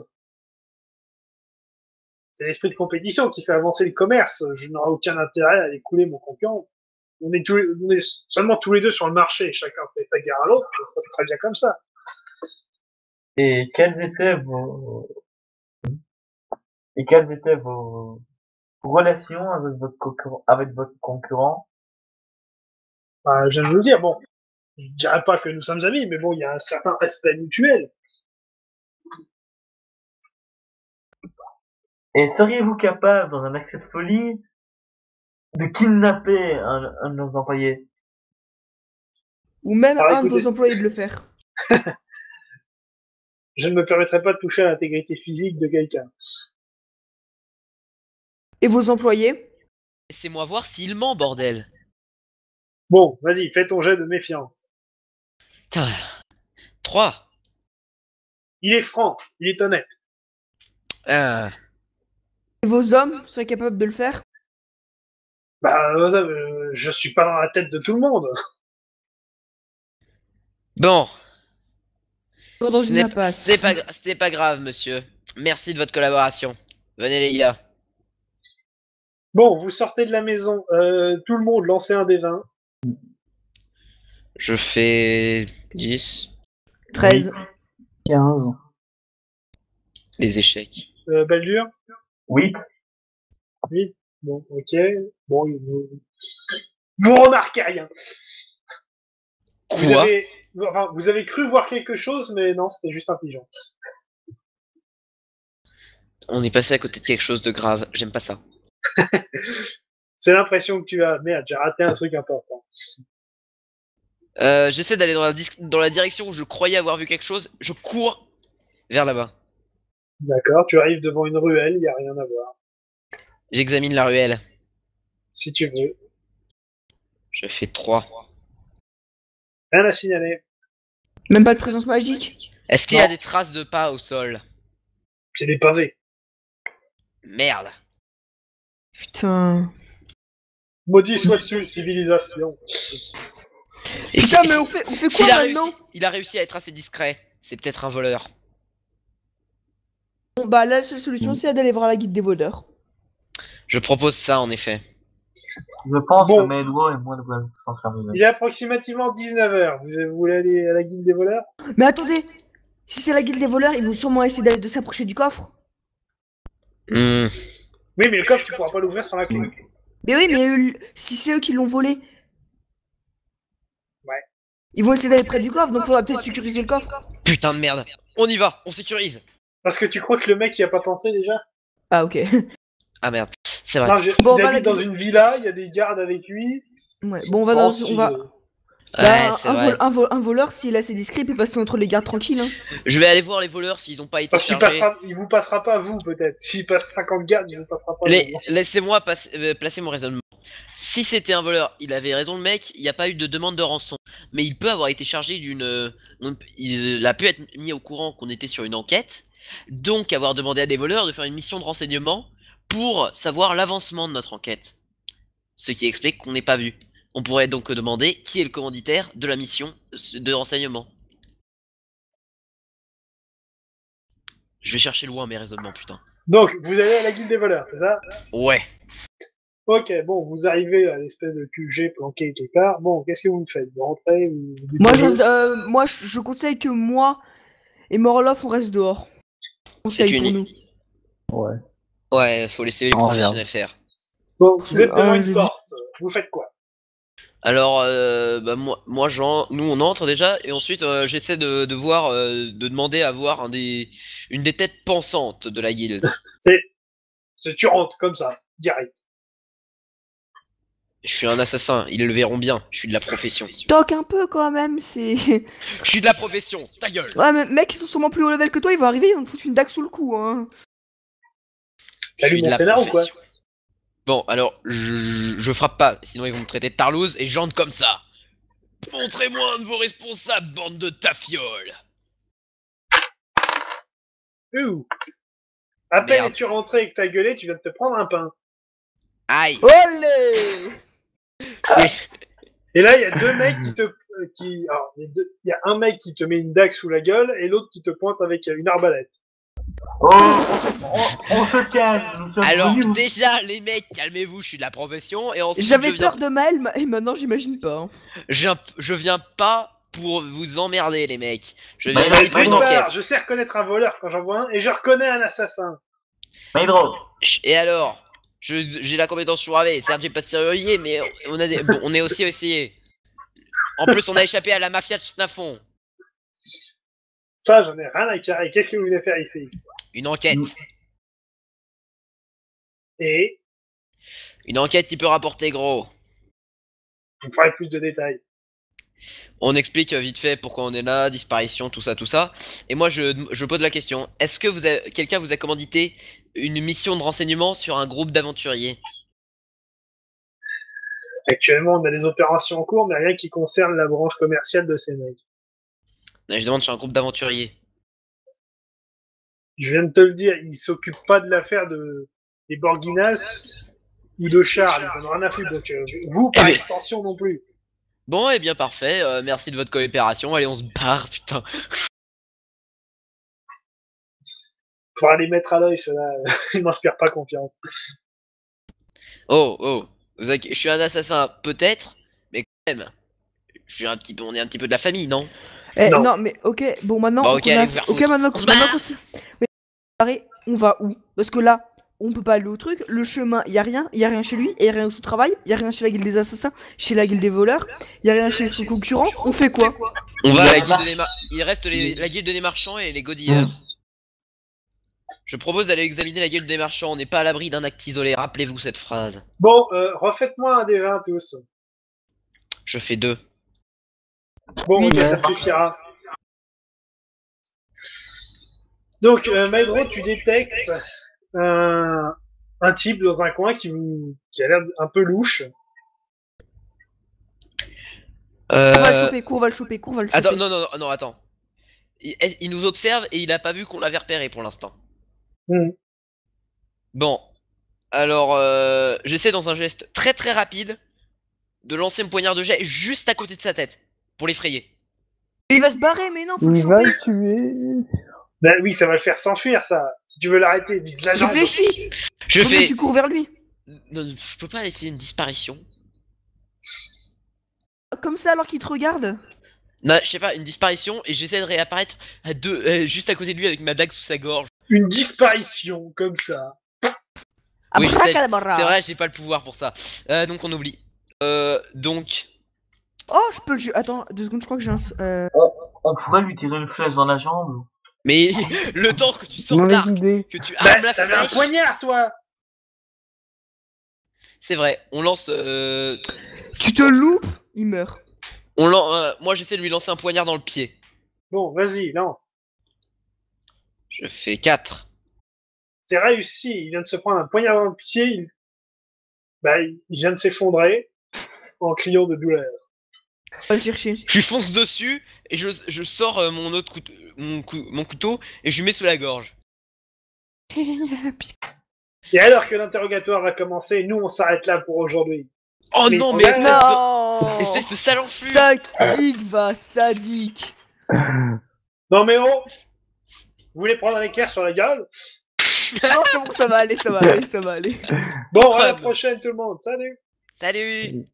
C'est l'esprit de compétition qui fait avancer le commerce. Je n'aurai aucun intérêt à aller couler mon concurrent. On est seulement tous les deux sur le marché. Chacun fait sa guerre à l'autre. Ça se passe très bien comme ça. Et quelles étaient vos relations avec votre concurrent? Je viens de vous le dire. Bon, je dirais pas que nous sommes amis, mais bon, il y a un certain respect mutuel. Et seriez-vous capable, dans un accès de folie, de kidnapper un de nos employés? Ou même Alors, un de écoutez- vos employés de le faire? Je ne me permettrai pas de toucher à l'intégrité physique de quelqu'un. Et vos employés? Laissez-moi voir s'il ment, bordel. Bon, vas-y, fais ton jet de méfiance. Putain. 3. Il est franc, il est honnête. Et vos hommes seraient capables de le faire? Je suis pas dans la tête de tout le monde. Bon, Dans ce une n'est impasse. ce n'est pas grave, monsieur. Merci de votre collaboration. Venez, les gars. Bon, vous sortez de la maison. Tout le monde, lancez un des 20. Je fais 10. 13. 15. Les échecs. Baldur, 8. 8. Bon, ok. Bon, vous remarquez rien. Quoi? Vous avez cru voir quelque chose, mais non, c'était juste un pigeon. On est passé à côté de quelque chose de grave. J'aime pas ça. C'est l'impression que tu as. Merde, j'ai raté un truc important. J'essaie d'aller dans la direction où je croyais avoir vu quelque chose. Je cours vers là-bas. D'accord, tu arrives devant une ruelle, il y a rien à voir. J'examine la ruelle. Si tu veux. Je fais 3. Rien à signaler. Même pas de présence magique? Est-ce qu'il y a Non. des traces de pas au sol? C'est des pavés. Merde. Putain. Maudit soit-tu, civilisation. Et Putain, si- mais on fait quoi s'il a maintenant? il a réussi à être assez discret. C'est peut-être un voleur. Bon, bah, la seule solution, c'est d'aller voir la guide des voleurs. Je propose ça, en effet. Je pense Bon. que Maëdouard et moi devons s'en servir. Il est approximativement 19h. Vous voulez aller à la guilde des voleurs? Mais attendez! Si c'est la guilde des voleurs, ils vont sûrement essayer de s'approcher du coffre. Hmm. Oui, mais le coffre, tu pourras pas l'ouvrir sans la clé. Mais oui, mais si c'est eux qui l'ont volé. Ouais. Ils vont essayer d'aller près du coffre, donc faudra peut-être sécuriser le coffre. Putain de merde. On y va, on sécurise. Parce que tu crois que le mec y a pas pensé déjà? Ah, ok. Ah merde, c'est vrai. Non, Bon, il on va habite la dans une villa, il y a des gardes avec lui. Ouais, bon, on va dans. Oh, On va. si, Ouais, Bah, c'est vrai. un voleur, s'il est assez discret, il peut passer entre les gardes tranquilles. Hein. Je vais aller voir les voleurs s'ils ont pas été Parce qu'il chargés. il vous passera pas vous, peut-être. S'il passe 50 gardes, il vous passera pas vous. Laissez-moi placer mon raisonnement. Si c'était un voleur, il avait raison le mec, il n'y a pas eu de demande de rançon. Mais il peut avoir été chargé d'une... il a pu être mis au courant qu'on était sur une enquête, donc avoir demandé à des voleurs de faire une mission de renseignement pour savoir l'avancement de notre enquête. Ce qui explique qu'on n'est pas vu. On pourrait donc demander qui est le commanditaire de la mission de renseignement. Je vais chercher loin mes raisonnements, putain. Donc, vous allez à la guilde des voleurs, c'est ça? Ouais. Ok, bon, vous arrivez à l'espèce de QG planqué quelque part. Bon, qu'est-ce que vous faites? Vous rentrez? Je conseille que moi et Morloff on reste dehors. Conseil une- pour nous. Ouais. Ouais, faut laisser les On professionnels faire. Bon, vous êtes devant Ah, une j'ai porte. Vous faites quoi? Alors, bah nous on entre déjà et ensuite j'essaie de voir, de demander à voir une des têtes pensantes de la guilde. Tu rentres comme ça, direct. Je suis un assassin, ils le verront bien. Je suis de la profession. Toque un peu quand même, c'est. Je suis de la profession. Ta gueule. Ouais, mais mec, ils sont sûrement plus haut level que toi, ils vont arriver, ils vont te foutre une dague sous le cou, hein. Je suis lu de mon la scénar ou quoi? profession. Bon, alors je frappe pas, sinon ils vont me traiter de tarlouse et j'entre comme ça. Montrez-moi un de vos responsables, bande de tafioles. Ouh. À peine Merde. es-tu rentré et que t'as gueulé, tu viens de te prendre un pain. Aïe. Olé! Oui. Et là, il y a deux mecs alors, il y a un mec qui te met une dague sous la gueule et l'autre qui te pointe avec une arbalète. Oh, on se calme, nous sommes Alors venus. déjà les mecs, calmez-vous, je suis de la profession et ensuite J'avais je viens, peur de Maël, et maintenant j'imagine pas. Hein. je viens pas pour vous emmerder les mecs. Je Bah, viens il a- ici pour bah, une D'une non. part, enquête. je sais reconnaître un voleur quand j'en vois un et je reconnais un assassin. Maîdro, Et alors, j'ai la compétence sur AV, certes j'ai pas serrurier mais on est aussi essayé. En plus on a échappé à la mafia de Snafon. Ça, j'en ai rien à carrer. Qu'est-ce que vous voulez faire ici? Une enquête. Et Une enquête qui peut rapporter gros. vous me ferez plus de détails. On explique vite fait pourquoi on est là, disparition, tout ça, tout ça. Et moi, je pose la question. Est-ce que quelqu'un vous a commandité une mission de renseignement sur un groupe d'aventuriers? Actuellement, on a des opérations en cours, mais rien qui concerne la branche commerciale de ces mecs. Je demande sur un groupe d'aventuriers. Je viens de te le dire, ils s'occupent pas de l'affaire des Borginas ou de Charles. Ils en ont rien à foutre. Donc, vous, par Eh ben. extension non plus. Bon, eh bien parfait. Merci de votre coopération. Allez, on se barre, putain. Faudra les mettre à l'œil, ceux-là. Ils m'inspirent pas confiance. Oh, oh. Je suis un assassin, peut-être, mais quand même. On est un petit peu de la famille, non? Non. Non. Mais ok, bon maintenant. Bon, ok, qu'on a- allez vous faire ok, foutre. maintenant On se maintenant barre. qu'on s'est- Mais, pareil, on va où? Parce que là, on peut pas aller au truc, le chemin, y a rien chez lui, y a rien au sous-travail, y a rien chez la guilde des assassins, chez la guilde des voleurs, y a rien chez son concurrent, on fait quoi? On va à la Ouais, guilde Il reste la guilde des marchands et les godilleurs. Je propose d'aller examiner la guilde des marchands. On n'est pas à l'abri d'un acte isolé. Rappelez-vous cette phrase. Bon, refaites-moi un des 20 tous. Je fais 2. Bon, Huit. ok, ça suffira. Donc, Maedro, tu détectes un type dans un coin qui a l'air un peu louche. On va le choper, cours, on va le choper. Attends, non, attends. Il nous observe et il a pas vu qu'on l'avait repéré pour l'instant. Hmm. Bon. Alors, j'essaie dans un geste très très rapide de lancer mon poignard de jet juste à côté de sa tête pour l'effrayer. Il va se barrer, mais non, faut le Il va choper. le tuer. Ben oui, ça va le faire s'enfuir, ça. Si tu veux l'arrêter, vise la jambe. Réfléchis. Je Faut que fais. tu cours vers lui. Non, je peux pas essayer une disparition. Comme ça alors qu'il te regarde. Non, je sais pas, une disparition et j'essaie de réapparaître juste à côté de lui avec ma dague sous sa gorge. Une disparition, comme ça. Oui, je sais, Abracadabra. c'est vrai, j'ai pas le pouvoir pour ça. Donc on oublie. Donc. Oh, je peux le. Attends, 2 secondes, je crois que j'ai un. on pourrait lui tirer une flèche dans la jambe. Mais le temps que tu sors Mauvaise l'arc, idée. que tu Ben, armes la t'avais un flèche. poignard, toi. C'est vrai, on lance. Tu te loupes, il meurt. Moi j'essaie de lui lancer un poignard dans le pied. Bon, vas-y, lance. Je fais 4. C'est réussi. Il vient de se prendre un poignard dans le pied. Bah, il vient de s'effondrer en criant de douleur. Va le chercher. Je lui fonce dessus et je sors mon autre couteau, mon couteau et je lui mets sous la gorge. Et alors que l'interrogatoire va commencer, nous on s'arrête là pour aujourd'hui. Oh Mais non, mais ouais. Non espèce de sale enflure. Sadique, va, sadique. Non mais oh, vous voulez prendre un équerre sur la gueule? Non, c'est bon, ça va aller, ça va aller, ça va aller. Bon, à la prochaine tout le monde, salut. Salut.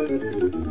Thank you.